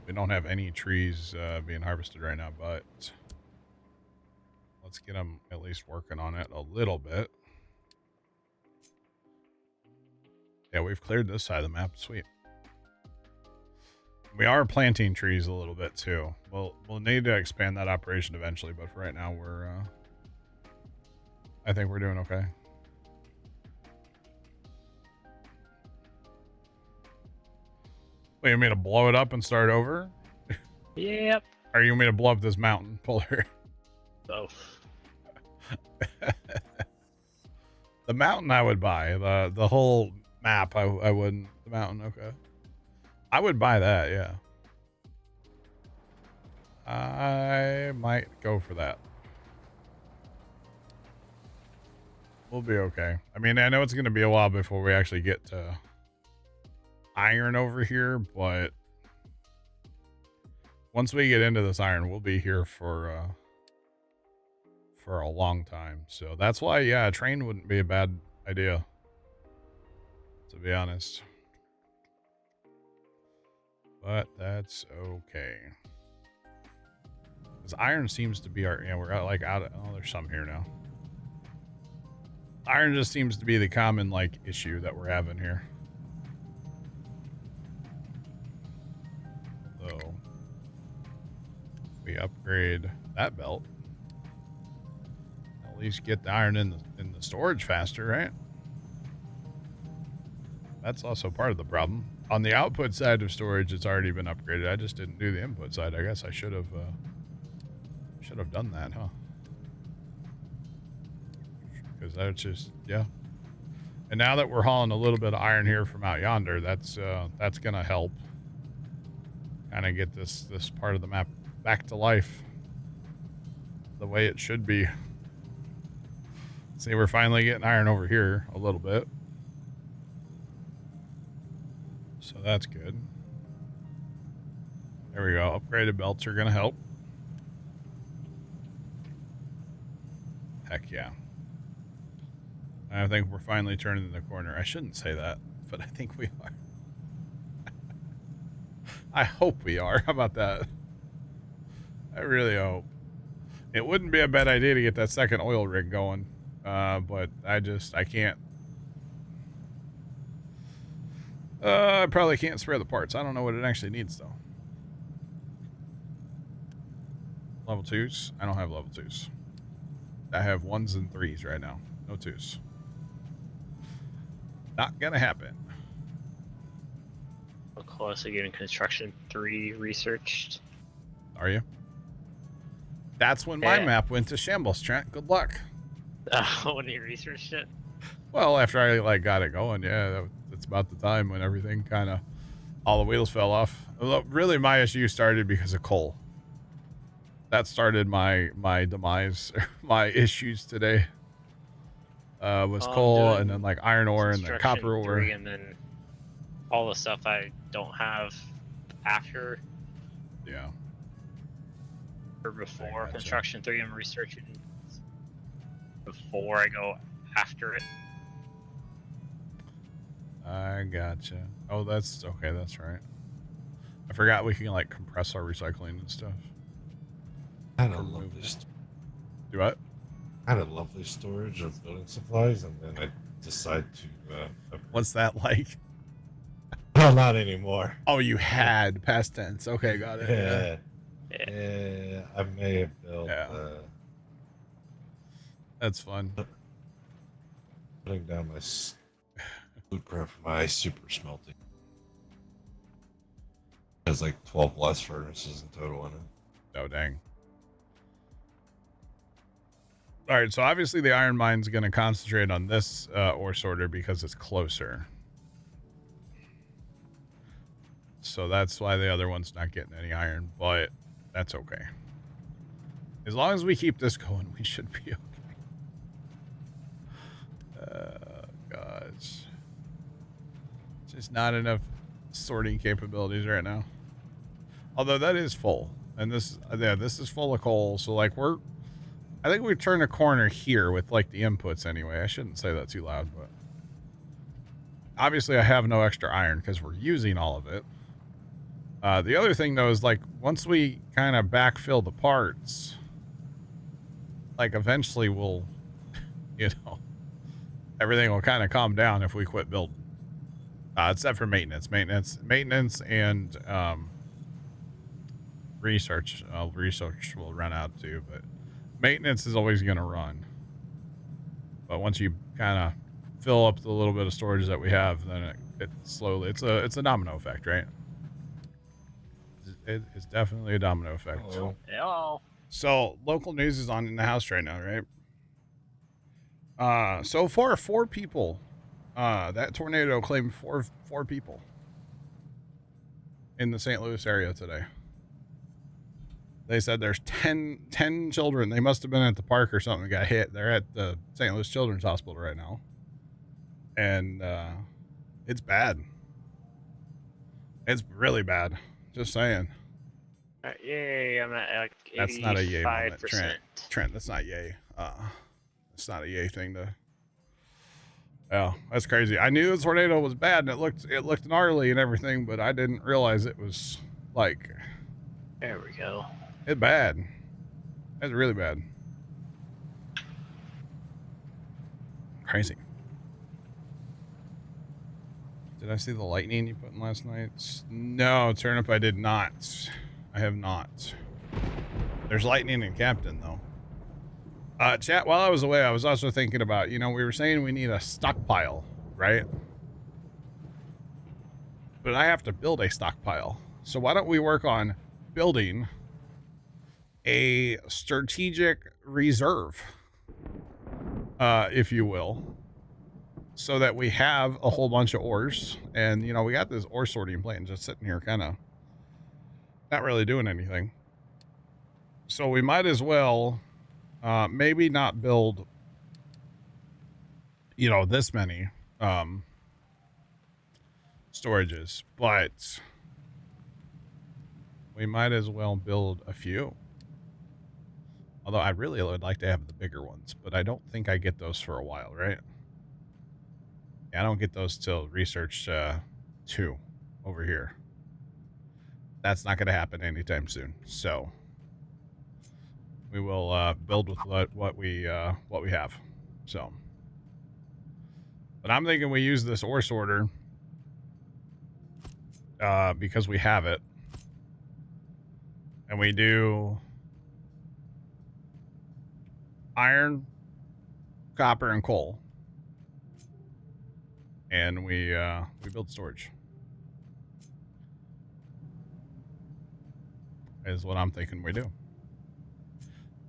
We don't have any trees being harvested right now, but let's get them at least working on it a little bit. Yeah, we've cleared this side of the map. Sweet. We are planting trees a little bit too. We'll need to expand that operation eventually, but for right now I think we're doing okay. Wait, you want me to blow it up and start over? Yep. Or you want me to blow up this mountain pillar? Both. The mountain I would buy. The whole map I wouldn't. The mountain, okay. I would buy that, yeah. I might go for that. We'll be okay. I mean, I know it's going to be a while before we actually get to iron over here, but once we get into this iron, we'll be here for a long time. So that's why, yeah, a train wouldn't be a bad idea, to be honest. But that's okay. Because iron seems to be our, yeah, we're like out of, oh, there's some here now. Iron just seems to be the common, like, issue that we're having here. So, we upgrade that belt. At least get the iron in the storage faster, right? That's also part of the problem. On the output side of storage, it's already been upgraded. I just didn't do the input side. I guess I should have done that, huh? Because that's just, yeah. And now that we're hauling a little bit of iron here from out yonder, that's gonna help kind of get this part of the map back to life the way it should be. See, we're finally getting iron over here a little bit. So that's good. There we go. Upgraded belts are going to help. Heck yeah. I think we're finally turning the corner. I shouldn't say that, but I think we are. I hope we are. How about that? I really hope. It wouldn't be a bad idea to get that second oil rig going. But I can't. I probably can't spare the parts. I don't know what it actually needs, though. Level 2s? I don't have level 2s. I have 1s and 3s right now. No 2s. Not gonna happen. We're close to getting construction 3 researched. Are you? That's when my map went to shambles, Trent. Good luck. When you researched it? Well, after I like got it going, yeah, that's about the time when everything kind of, all the wheels fell off. Really, my issue started because of coal. That started my demise, my issues today. Was coal and then like iron ore and then copper ore. And then all the stuff I don't have after. Yeah. Or before construction 3, I'm researching before I go after it. I gotcha. Oh, that's okay. That's right. I forgot we can like compress our recycling and stuff. I had a lovely Do what? I had a lovely storage of building supplies, and then I decided to. What's that like? Well, not anymore. Oh, you had past tense. Okay, got it. Yeah, I may have built. Yeah. That's fun. Putting down my blueprint for my super smelting. There's like 12 blast furnaces in total in it. Oh, dang. All right, so obviously the iron mine's going to concentrate on this ore sorter because it's closer. So that's why the other one's not getting any iron, but that's okay. As long as we keep this going, we should be okay. Gosh. Just not enough sorting capabilities right now. Although that is full. And this is full of coal. So like I think we've turned a corner here with like the inputs anyway. I shouldn't say that too loud, but obviously I have no extra iron because we're using all of it. The other thing though is like once we kind of backfill the parts, like eventually we'll, you know, everything will kind of calm down if we quit building. Except for maintenance and research. Research will run out too, but maintenance is always going to run. But once you kind of fill up the little bit of storage that we have, then it slowly, it's a domino effect, right? It's definitely a domino effect. Hello. Hello. So local news is on in the house right now, right? So far, 4 people. That tornado claimed four people in the St. Louis area today. They said there's 10 children. They must have been at the park or something that got hit. They're at the St. Louis Children's Hospital right now. And it's bad. It's really bad. Just saying. Yay, I'm at like 85%. That's not a yay moment, Trent, that's not yay. It's not a yay thing to... Yeah, that's crazy. I knew the tornado was bad and it looked gnarly and everything, but I didn't realize it was like... There we go. It's bad. It's really bad. Crazy. Did I see the lightning you put in last night? No, Turnip, I did not. I have not. There's lightning in Captain, though. Chat, while I was away, I was also thinking about, you know, we were saying we need a stockpile, right? But I have to build a stockpile. So why don't we work on building a strategic reserve, if you will, so that we have a whole bunch of ores. And, you know, we got this ore sorting plant just sitting here kind of not really doing anything. So we might as well maybe not build, you know, this many storages, but we might as well build a few. Although I really would like to have the bigger ones, but I don't think I get those for a while, right? Yeah, I don't get those till research 2 over here. That's not going to happen anytime soon. So we will build with what we have. So, but I'm thinking we use this ore sorter because we have it, and we do iron, copper, and coal, and we build storage. Is what I'm thinking we do.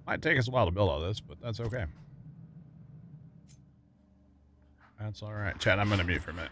Might take us a while to build all this, but that's okay. That's all right. Chad, I'm going to mute for a minute.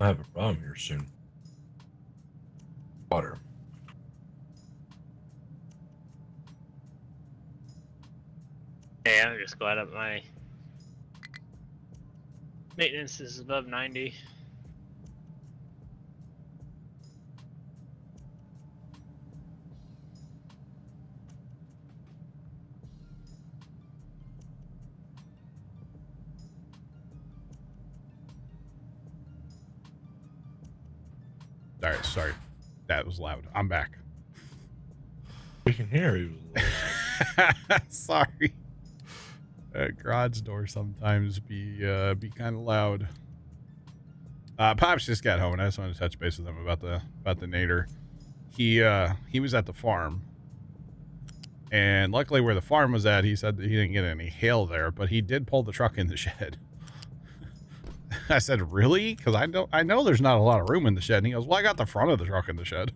I have a problem here soon. Water. Yeah, I'm just glad that my maintenance is above 90. All right, sorry. That was loud. I'm back. We can hear he was loud. Sorry. Garage door sometimes be kind of loud. Pops just got home, and I just wanted to touch base with him about the nader. He was at the farm, and luckily where the farm was at, he said that he didn't get any hail there, but he did pull the truck in the shed. I said, really? Because I know there's not a lot of room in the shed. And he goes, well, I got the front of the truck in the shed.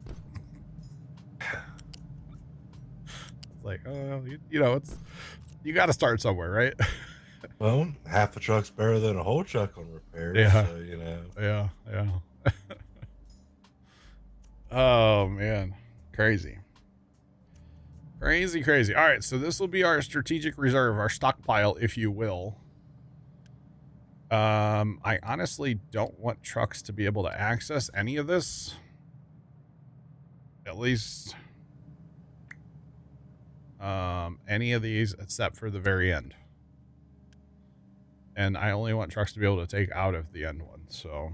It's like, oh, you know, you got to start somewhere, right? Well, half a truck's better than a whole truck on repairs. Yeah. So, you know. Yeah. Oh, man. Crazy. Crazy. All right, so this will be our strategic reserve, our stockpile, if you will. I honestly don't want trucks to be able to access any of this. At least any of these except for the very end. And I only want trucks to be able to take out of the end one, so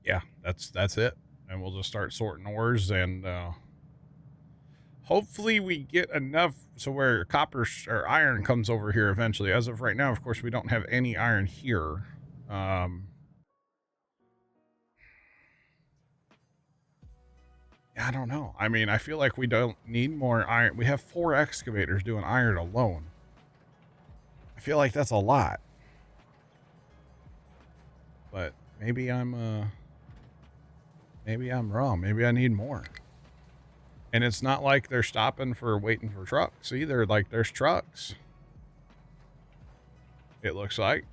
yeah, that's it. And we'll just start sorting ores, and hopefully we get enough so where copper or iron comes over here eventually. As of right now, of course, we don't have any iron here. I don't know. I mean, I feel like we don't need more iron. We have 4 excavators doing iron alone. I feel like that's a lot. But maybe I'm wrong. Maybe I need more. And it's not like they're stopping for waiting for trucks either. Like, there's trucks. It looks like.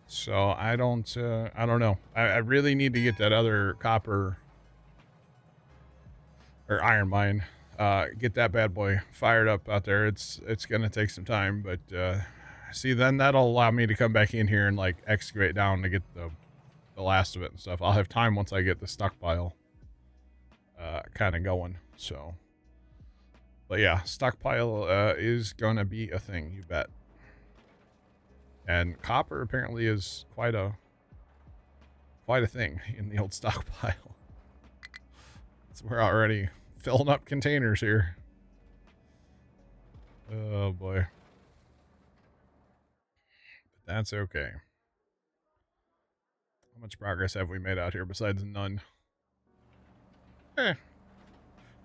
So I don't know. I really need to get that other copper or iron mine. Get that bad boy fired up out there. It's gonna take some time, but see, then that'll allow me to come back in here and like excavate down to get the last of it and stuff. I'll have time once I get the stockpile kind of going. So, but yeah, stockpile is gonna be a thing, you bet. And copper apparently is quite a thing in the old stockpile. So we're already filling up containers here. Oh boy. But that's okay. How much progress have we made out here besides none?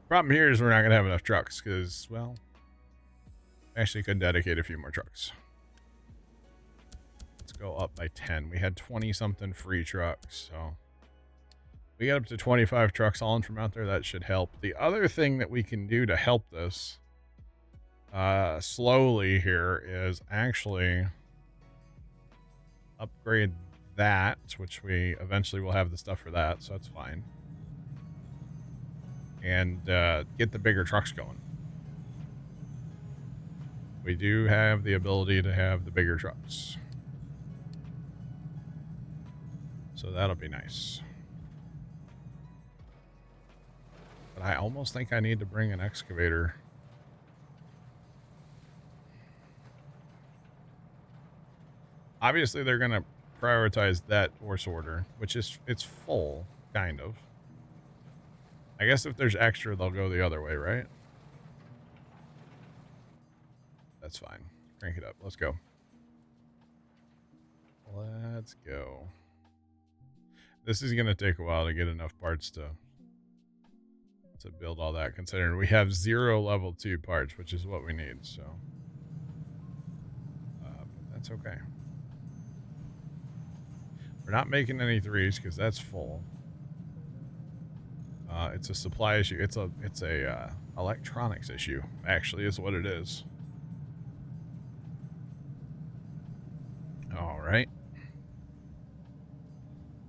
Problem here is we're not going to have enough trucks because, well, actually could dedicate a few more trucks. Let's go up by 10. We had 20-something free trucks, so we get up to 25 trucks hauling from out there. That should help. The other thing that we can do to help this slowly here is actually upgrade that, which we eventually will have the stuff for that, so that's fine. And get the bigger trucks going. We do have the ability to have the bigger trucks. So that'll be nice. But I almost think I need to bring an excavator. Obviously, they're going to prioritize that ore sorter, which is, it's full, kind of. I guess if there's extra, they'll go the other way, right? That's fine. Crank it up. Let's go. Let's go. This is going to take a while to get enough parts to build all that, considering we have 0 level 2 parts, which is what we need, so. But that's okay. We're not making any 3s because that's full. It's a supply issue. It's a electronics issue, actually, is what it is. All right.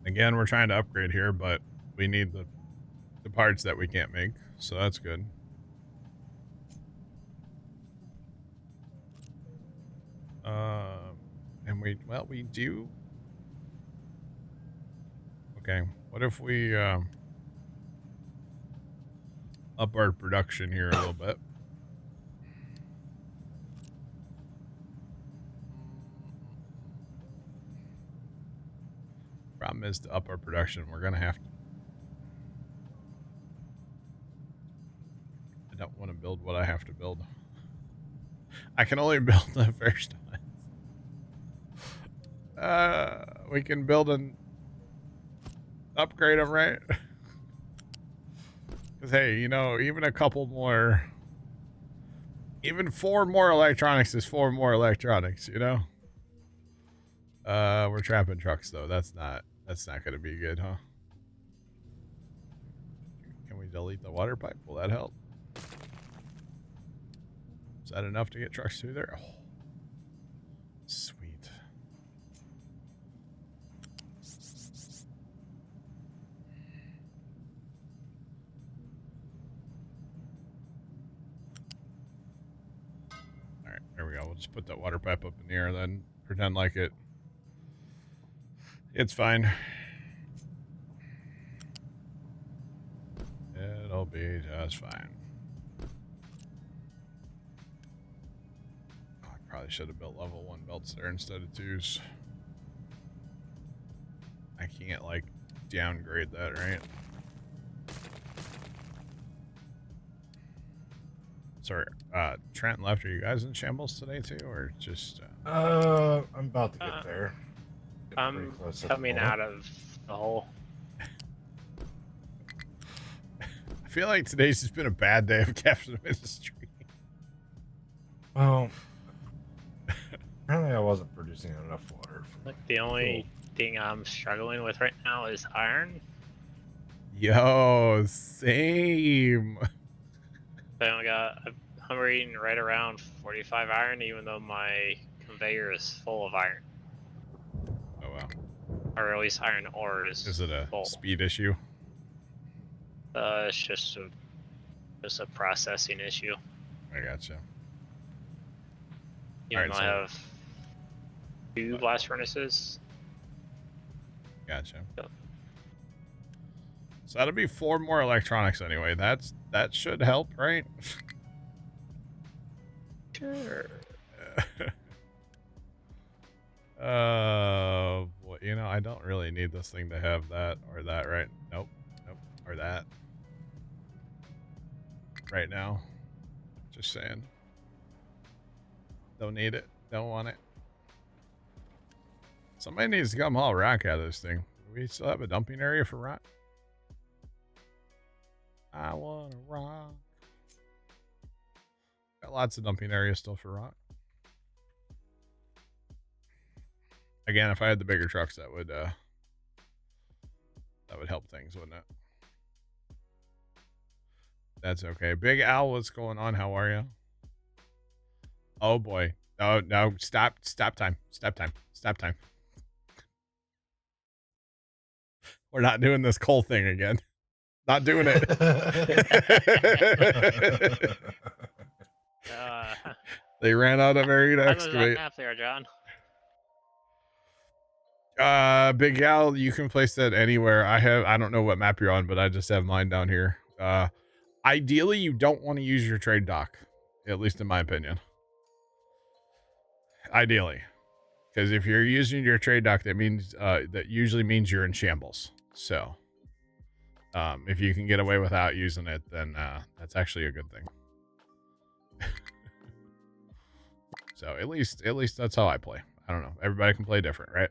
Again, we're trying to upgrade here, but we need the parts that we can't make, so that's good. And we do. Okay, what if we up our production here a little bit? Problem is to up our production, we're gonna have to. I don't want to build what I have to build. I can only build the first one. We can build and upgrade them, right? Because hey, you know, even a couple more, even 4 more electronics is 4 more electronics, you know. We're trapping trucks though. That's not going to be good, huh? Can we delete the water pipe? Will that help? Is that enough to get trucks through there? Oh, sweet. All right, there we go. We'll just put that water pipe up in the air and then pretend like it's fine. It'll be just fine. Oh, I probably should have built level 1 belts there instead of 2s. I can't, like, downgrade that, right? Sorry, Trent left. Are you guys in shambles today too, or just? I'm about to get there. I'm coming out of the hole. I feel like today's just been a bad day of captain ministry. Well, apparently I wasn't producing enough water. Like the only thing I'm struggling with right now is iron. Yo, same. I'm reading right around 45 iron, even though my conveyor is full of iron. Oh wow. Or at least iron ore is. Is it a full. speed issue? It's just a processing issue. I gotcha. Even Alright, though I have 2 blast furnaces. Gotcha. Yep. So that'll be 4 more electronics anyway. That should help, right? Sure. Well, you know, I don't really need this thing to have that or that, right? Nope. Or that. Right now. Just saying. Don't need it. Don't want it. Somebody needs to come haul rock out of this thing. Do we still have a dumping area for rock? I want to rock. Got lots of dumping areas still for rock. Again, if I had the bigger trucks, that would help things, wouldn't it? That's okay. Big Al, what's going on? How are you? Oh boy. Oh no, stop time. Stop time. We're not doing this coal thing again. Not doing it. They ran out of area to excavate. Map there, John. Big Al, you can place that anywhere. I don't know what map you're on, but I just have mine down here. Ideally, you don't want to use your trade dock, at least in my opinion. Ideally, because if you're using your trade dock, that means that usually means you're in shambles. So, if you can get away without using it, then that's actually a good thing. So at least that's how I play. I don't know. Everybody can play different, right?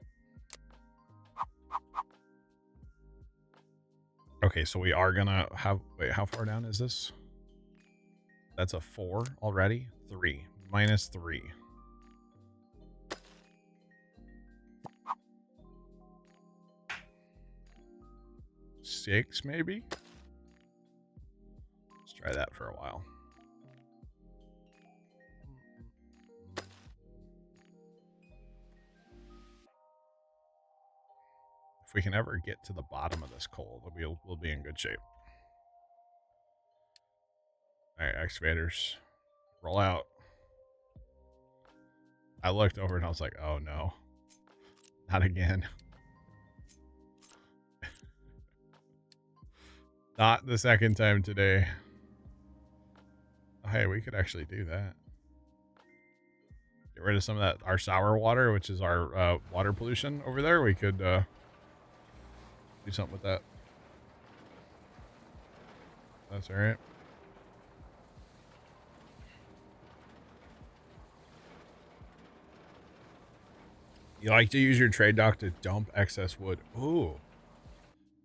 Okay, so we are gonna have. Wait, how far down is this? That's a 4 already. 3 minus 3. Six, maybe? Let's try that for a while. If we can ever get to the bottom of this coal, we'll be in good shape. All right, excavators, roll out. I looked over and I was like, oh no, not again. Not the second time today. Oh, hey, we could actually do that. Get rid of some of that, our sour water, which is our water pollution over there. We could Do something with that. That's all right. You like to use your trade dock to dump excess wood. Ooh.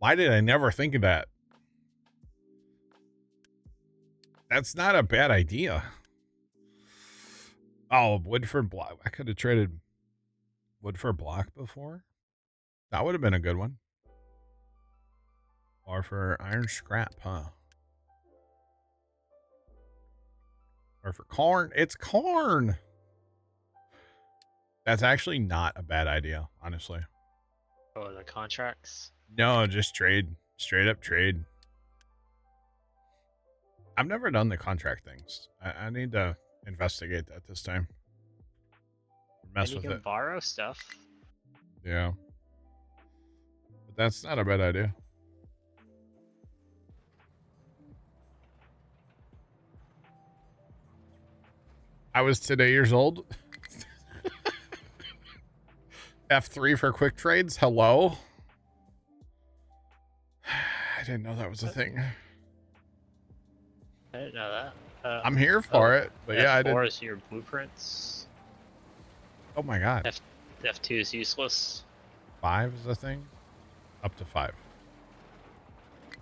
Why did I never think of that? That's not a bad idea. Oh, wood for block. I could have traded wood for block before. That would have been a good one. Or for iron scrap, huh? Or for corn. It's corn. That's actually not a bad idea, honestly. Oh, the contracts. No, just trade. Straight up trade. I've never done the contract things. I need to investigate that this time. Mess And you with can it. borrow stuff. Yeah. But that's not a bad idea. I was today years old. F3 for quick trades. Hello? I didn't know that was a thing. I didn't know that. I'm here for it, but yeah, I F4 didn't. is your blueprints. Oh my god. F2 is useless. 5 is a thing? Up to 5.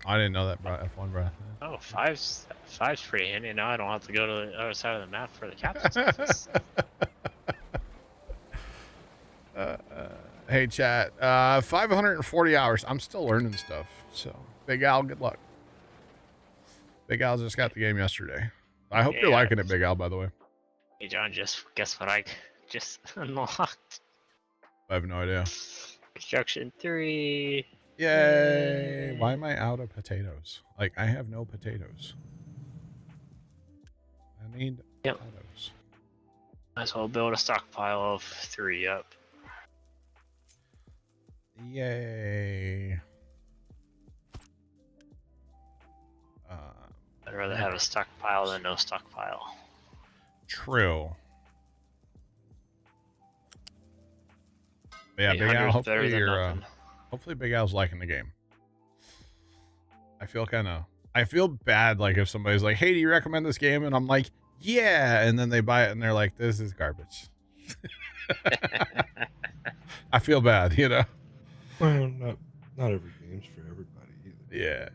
I didn't know that, bro. F1, bro. Oh, five's pretty handy. Now I don't have to go to the other side of the map for the captain's office. Hey, chat. 540 hours. I'm still learning stuff. So, Big Al, good luck. Big Al just got the game yesterday. I hope you're liking it, Big Al, by the way. Hey, John, guess what I just unlocked? I have no idea. Construction 3. Yay! Why am I out of potatoes? Like, I have no potatoes. I need potatoes. Might as well build a stockpile of 3 up. Yay. I'd rather have a stockpile than no stockpile. True. Yeah, Big Al, hopefully Big Al's liking the game. I feel bad, like, if somebody's like, hey, do you recommend this game? And I'm like, yeah, and then they buy it and they're like, this is garbage. I feel bad, you know? Well, not every game's for everybody either. Yeah.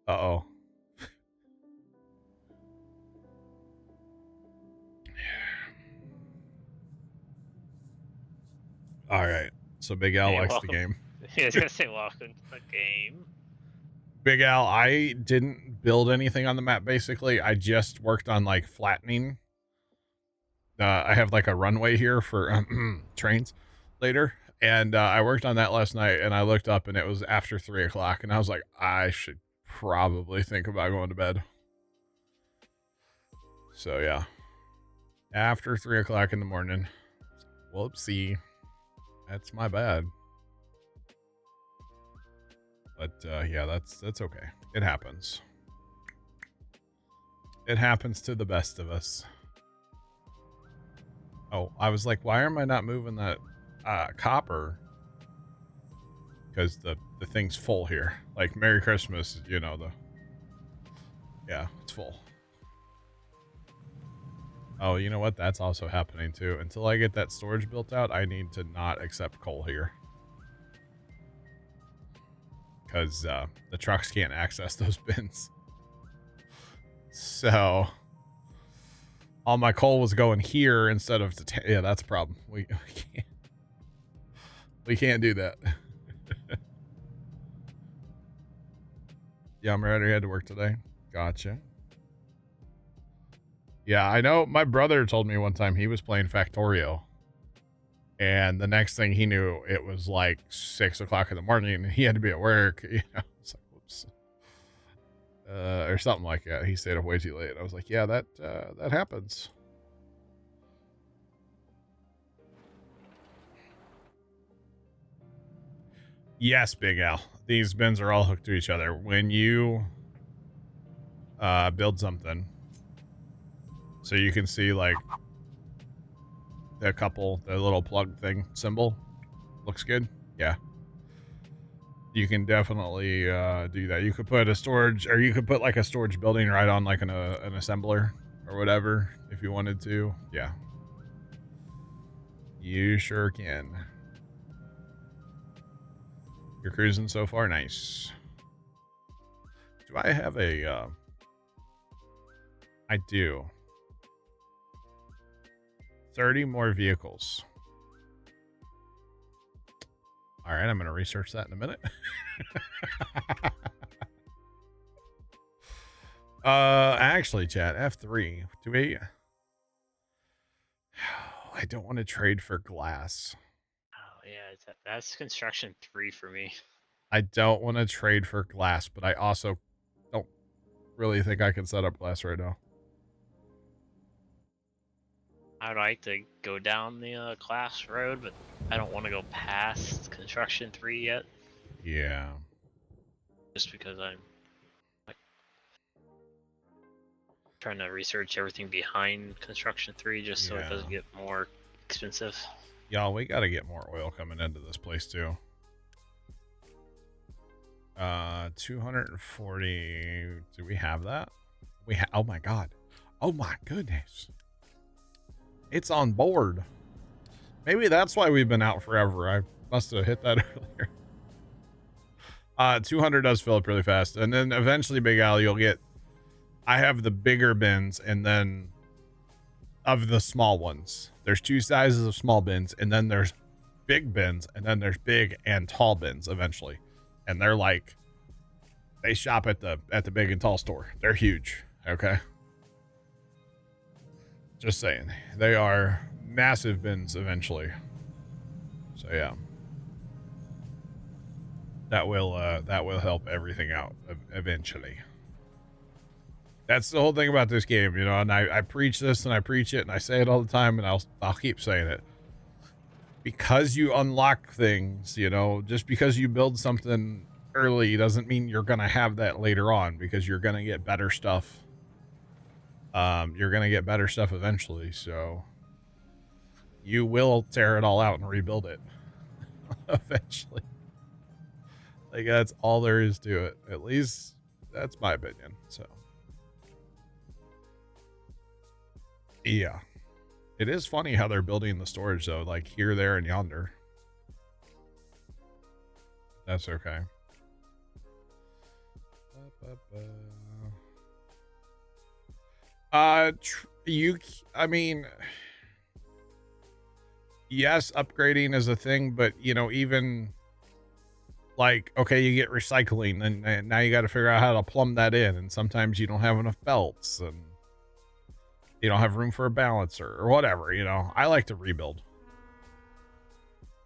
Uh-oh. All right. So Big Al likes the game. I was gonna say welcome to the game. Big Al, I didn't build anything on the map, basically. I just worked on, like, flattening. I have, like, a runway here for trains later. And I worked on that last night, and I looked up, and it was after 3 o'clock. And I was like, I should probably think about going to bed. So, yeah. After 3 o'clock in the morning. Whoopsie. That's my bad. But, yeah, that's okay. It happens. It happens to the best of us. Oh, I was like, why am I not moving that copper? Because the thing's full here. Like, Merry Christmas, you know, yeah, it's full. Oh, you know what? That's also happening too. Until I get that storage built out, I need to not accept coal here. Because the trucks can't access those bins. So all my coal was going here instead of yeah, that's a problem. We can't do that. Yeah, I'm ready to head to work today. Gotcha. Yeah, I know. My brother told me one time he was playing Factorio, and the next thing he knew, it was like 6 o'clock in the morning, and he had to be at work. You know, it's like, whoops, or something like that. He stayed up way too late. I was like, yeah, that happens. Yes, Big Al. These bins are all hooked to each other. When you build something, so you can see like the little plug thing symbol looks good. Yeah. You can definitely do that. You could put a storage, or you could put like a storage building right on like an assembler or whatever if you wanted to. Yeah. You sure can. You're cruising so far? Nice. Do I have a, I do. 30 more vehicles. All right, I'm going to research that in a minute. Actually, chat, F3. Do we... I don't want to trade for glass. Oh yeah, that's construction 3 for me. I don't want to trade for glass, but I also don't really think I can set up glass right now. I'd like to go down the class road, but I don't want to go past construction 3 yet. Yeah. Just because I'm like trying to research everything behind construction 3 just so it doesn't get more expensive. Y'all, we got to get more oil coming into this place too. 240. Do we have that? Oh my god. Oh my goodness. It's on board. Maybe that's why we've been out forever. I must have hit that earlier. 200 does fill up really fast. And then eventually, Big Al, you'll get... I have the bigger bins, and then of the small ones. There's 2 sizes of small bins, and then there's big bins, and then there's big and tall bins eventually. And they're like... They shop at the big and tall store. They're huge. Okay? Just saying. They are massive bins eventually. So yeah. That will help everything out eventually. That's the whole thing about this game, you know, and I preach this and I preach it and I say it all the time and I'll keep saying it. Because you unlock things, you know, just because you build something early doesn't mean you're going to have that later on, because you're going to get better stuff. You're going to get better stuff eventually, so you will tear it all out and rebuild it eventually. Like, that's all there is to it. At least that's my opinion. So yeah, it is funny how they're building the storage though, like here, there, and yonder. That's okay. I mean, yes, upgrading is a thing, but you know, even like, okay, you get recycling, and now you got to figure out how to plumb that in, and sometimes you don't have enough belts, and you don't have room for a balancer or whatever, you know. I like to rebuild.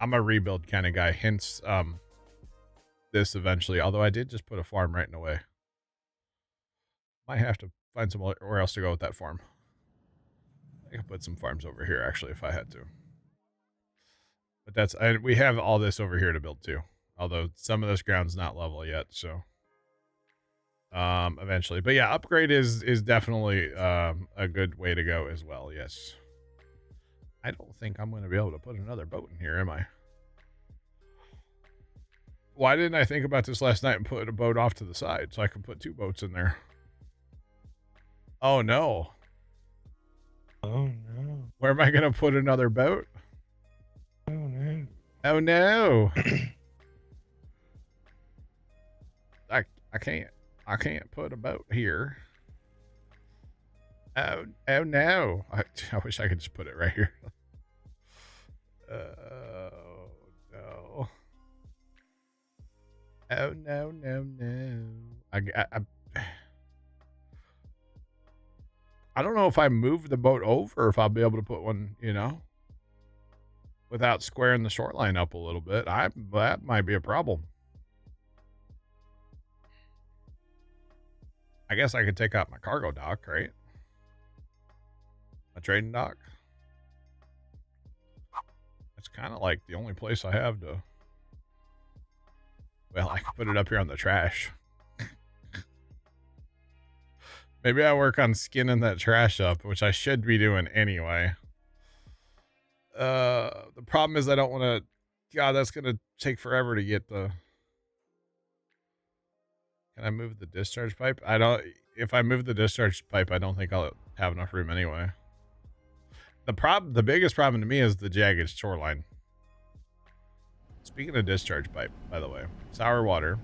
I'm a rebuild kind of guy, hence this eventually, although I did just put a farm right in the way. Might have to find somewhere else to go with that farm. I could put some farms over here actually if I had to. But that's, we have all this over here to build too. Although some of this ground's not level yet, so eventually. But yeah, upgrade is definitely a good way to go as well. Yes. I don't think I'm going to be able to put another boat in here, am I? Why didn't I think about this last night and put a boat off to the side so I could put 2 boats in there? Oh no. Oh no. Where am I going to put another boat? Oh no. Oh no. I can't put a boat here. Oh no. I wish I could just put it right here. Oh no. Oh no, no, no. I don't know if I move the boat over, if I'll be able to put one, you know, without squaring the shoreline up a little bit. That might be a problem. I guess I could take out my cargo dock, right? My trading dock. It's kind of like the only place I have to... Well, I could put it up here on the trash. Maybe I work on skinning that trash up, which I should be doing anyway. The problem is I don't want to... God, that's going to take forever to get the Can I move the discharge pipe? I don't. If I move the discharge pipe, I don't think I'll have enough room anyway. The biggest problem to me is the jagged shoreline. Speaking of discharge pipe, by the way, sour water.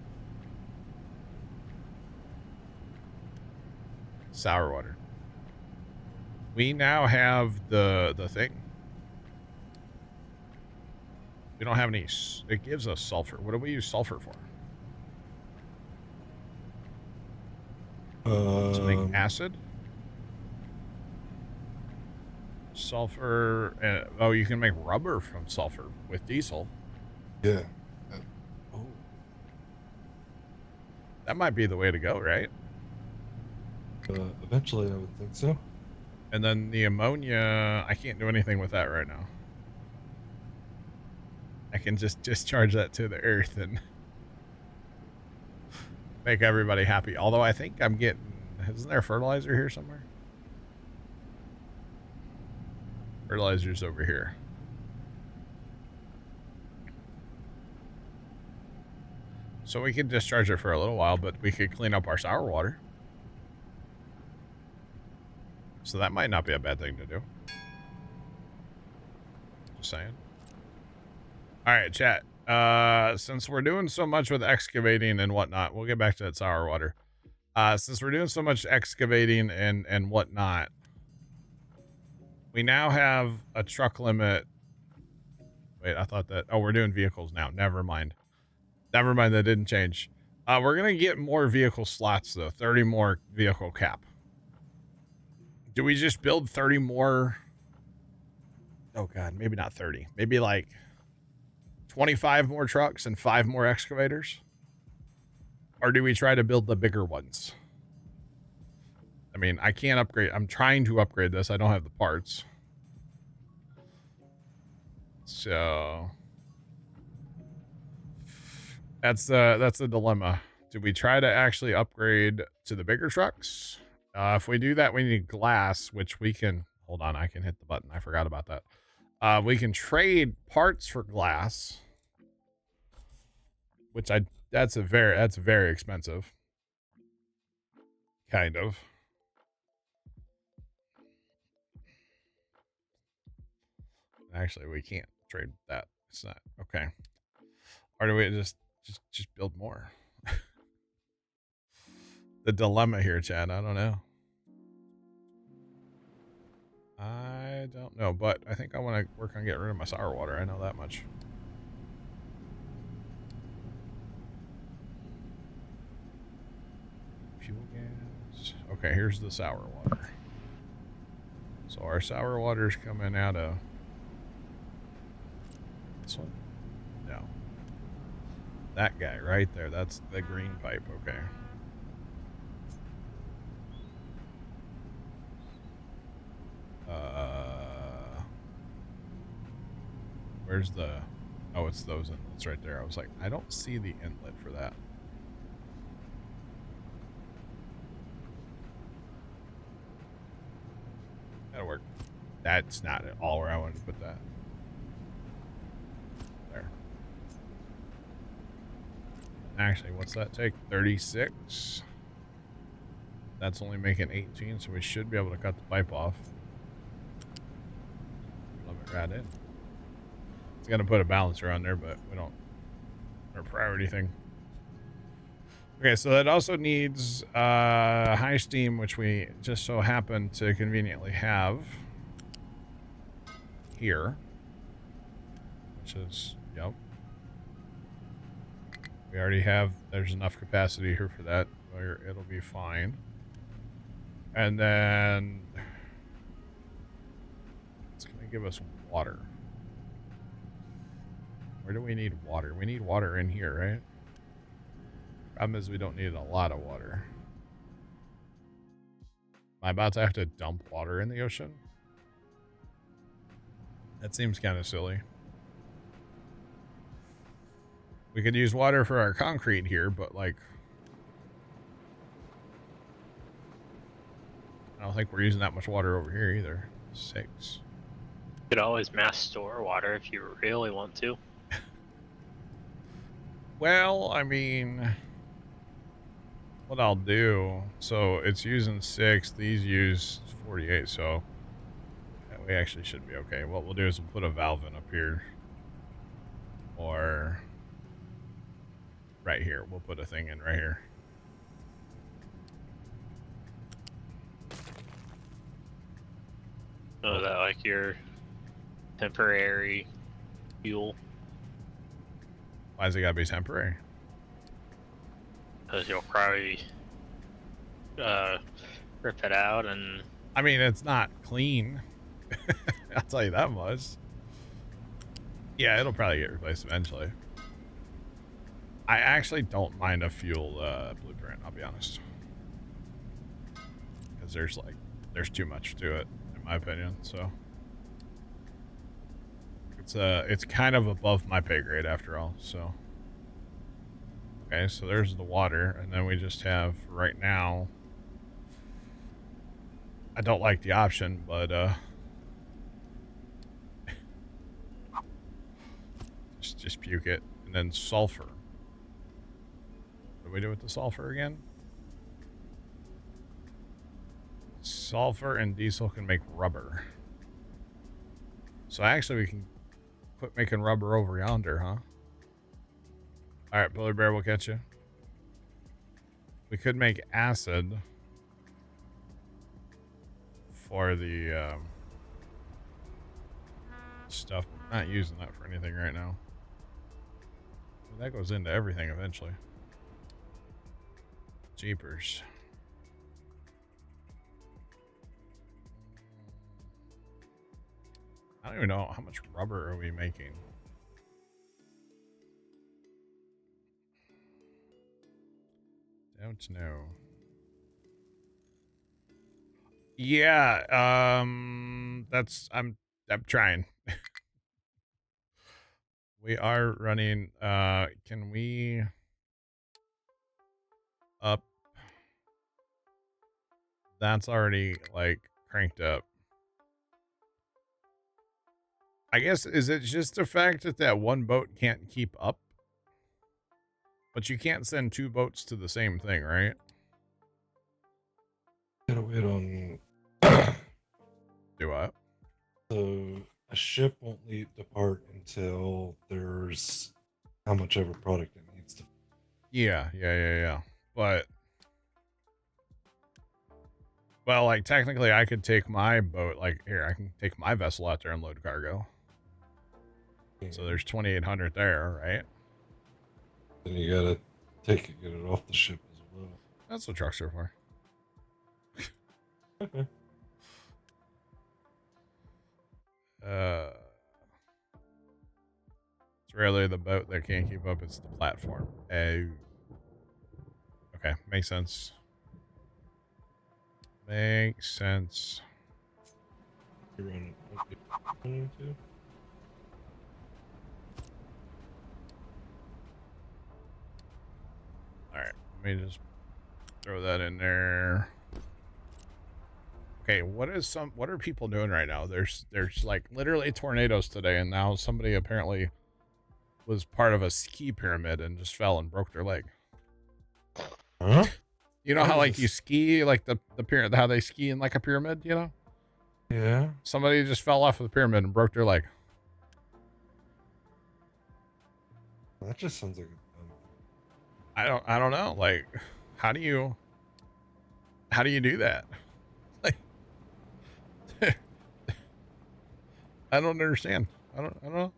Sour water. We now have the thing. We don't have any. It gives us sulfur. What do we use sulfur for? To make acid. Sulfur. Oh, you can make rubber from sulfur with diesel. Yeah. Oh. That might be the way to go, right? Eventually, I would think so. And then the ammonia, I can't do anything with that right now. I can just discharge that to the earth and make everybody happy. Although I think I'm getting... Isn't there fertilizer here somewhere? Fertilizer's over here. So we could discharge it for a little while, but we could clean up our sour water. So that might not be a bad thing to do. Just saying. All right, chat. Since we're doing so much with excavating and whatnot, we'll get back to that sour water. Since we're doing so much excavating and whatnot, we now have a truck limit. Wait, I thought that... Oh, we're doing vehicles now. Never mind. Never mind, that didn't change. We're going to get more vehicle slots, though. 30 more vehicle cap. Do we just build 30 more? Oh, God, maybe not 30. Maybe like 25 more trucks and 5 more excavators? Or do we try to build the bigger ones? I mean, I can't upgrade. I'm trying to upgrade this. I don't have the parts. So that's the dilemma. Do we try to actually upgrade to the bigger trucks? If we do that, we need glass, which we can... Hold on, I can hit the button. I forgot about that. We can trade parts for glass, which that's very expensive. Kind of. Actually, we can't trade that. It's not okay. Or do we just build more? The dilemma here, Chad. I don't know. I don't know, but I think I want to work on getting rid of my sour water. I know that much. Fuel gas. Okay, here's the sour water. So our sour water's coming out of this one. No. That guy right there. That's the green pipe. Okay. Where's the... Oh, it's those inlets right there. I was like, I don't see the inlet for that. That'll work. That's not at all where I wanted to put that. There. Actually, what's that take? 36. That's only making 18, so we should be able to cut the pipe off. Plug it right in. It's gonna put a balancer on there, but we don't... Our priority thing. Okay, so that also needs high steam, which we just so happen to conveniently have here. Which is, yep. We already have, there's enough capacity here for that, where it'll be fine. And then it's going to give us water. Where do we need water? We need water in here, right? Problem is we don't need a lot of water. Am I about to have to dump water in the ocean? That seems kind of silly. We could use water for our concrete here, but like... I don't think we're using that much water over here either. 6. You could always mass store water if you really want to. Well, I mean... what I'll do, so it's using 6, these use 48, so we actually should be okay. What we'll do is we'll put a valve in up here. Or right here. We'll put a thing in right here. Oh, is that like your temporary fuel? Why does it gotta be temporary? Because you'll probably rip it out and... I mean, it's not clean. I'll tell you that much. Yeah, it'll probably get replaced eventually. I actually don't mind a fuel blueprint, I'll be honest. Because there's too much to it, in my opinion, so. It's kind of above my pay grade after all, so. Okay, so there's the water, and then we just have, right now, I don't like the option, but, just puke it, and then sulfur. What do we do with the sulfur again? Sulfur and diesel can make rubber. So actually we can quit making rubber over yonder, huh? Alright, Polar Bear, we'll catch you. We could make acid for the stuff. I'm not using that for anything right now. That goes into everything eventually. Jeepers. I don't even know how much rubber are we making. Don't know. Yeah, I'm trying. We are running, can we up? That's already like cranked up. I guess, is it just the fact that that one boat can't keep up? But you can't send 2 boats to the same thing, right? Gotta wait on. Do I? So a ship won't depart until there's how much of a product it needs to. Yeah. But, well, like, technically I could take my boat, like, here, I can take my vessel out there and load cargo. So there's 2,800 there, right? Then you gotta get it off the ship as well. That's what trucks are for. Okay. It's rarely the boat that can't keep up, it's the platform. Okay, makes sense. Makes sense. You run it. Alright, let me just throw that in there. Okay, what are people doing right now? There's like literally tornadoes today, and now somebody apparently was part of a ski pyramid and just fell and broke their leg. Huh? You know how like you ski like the pyramid, how they ski in like a pyramid, you know? Yeah. Somebody just fell off of the pyramid and broke their leg. That just sounds like I don't know. Like, how do you do that? Like, I don't understand. I don't know.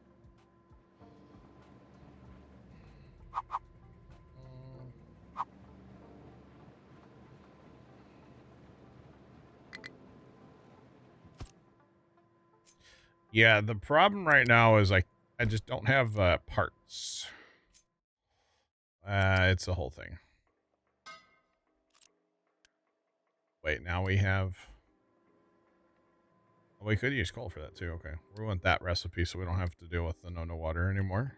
Yeah, the problem right now is like I just don't have parts. It's the whole thing. Wait, now we have. Oh, we could use coal for that too. Okay, we want that recipe so we don't have to deal with the no water anymore.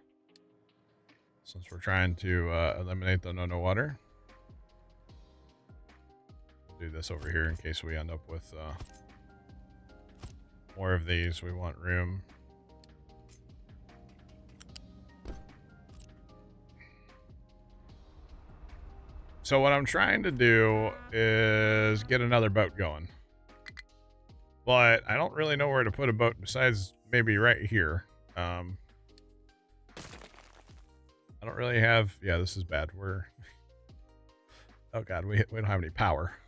Since we're trying to eliminate the no water, we'll do this over here in case we end up with more of these. We want room. So what I'm trying to do is get another boat going. But I don't really know where to put a boat besides maybe right here. I don't really have... Yeah, this is bad. Oh, God, we don't have any power.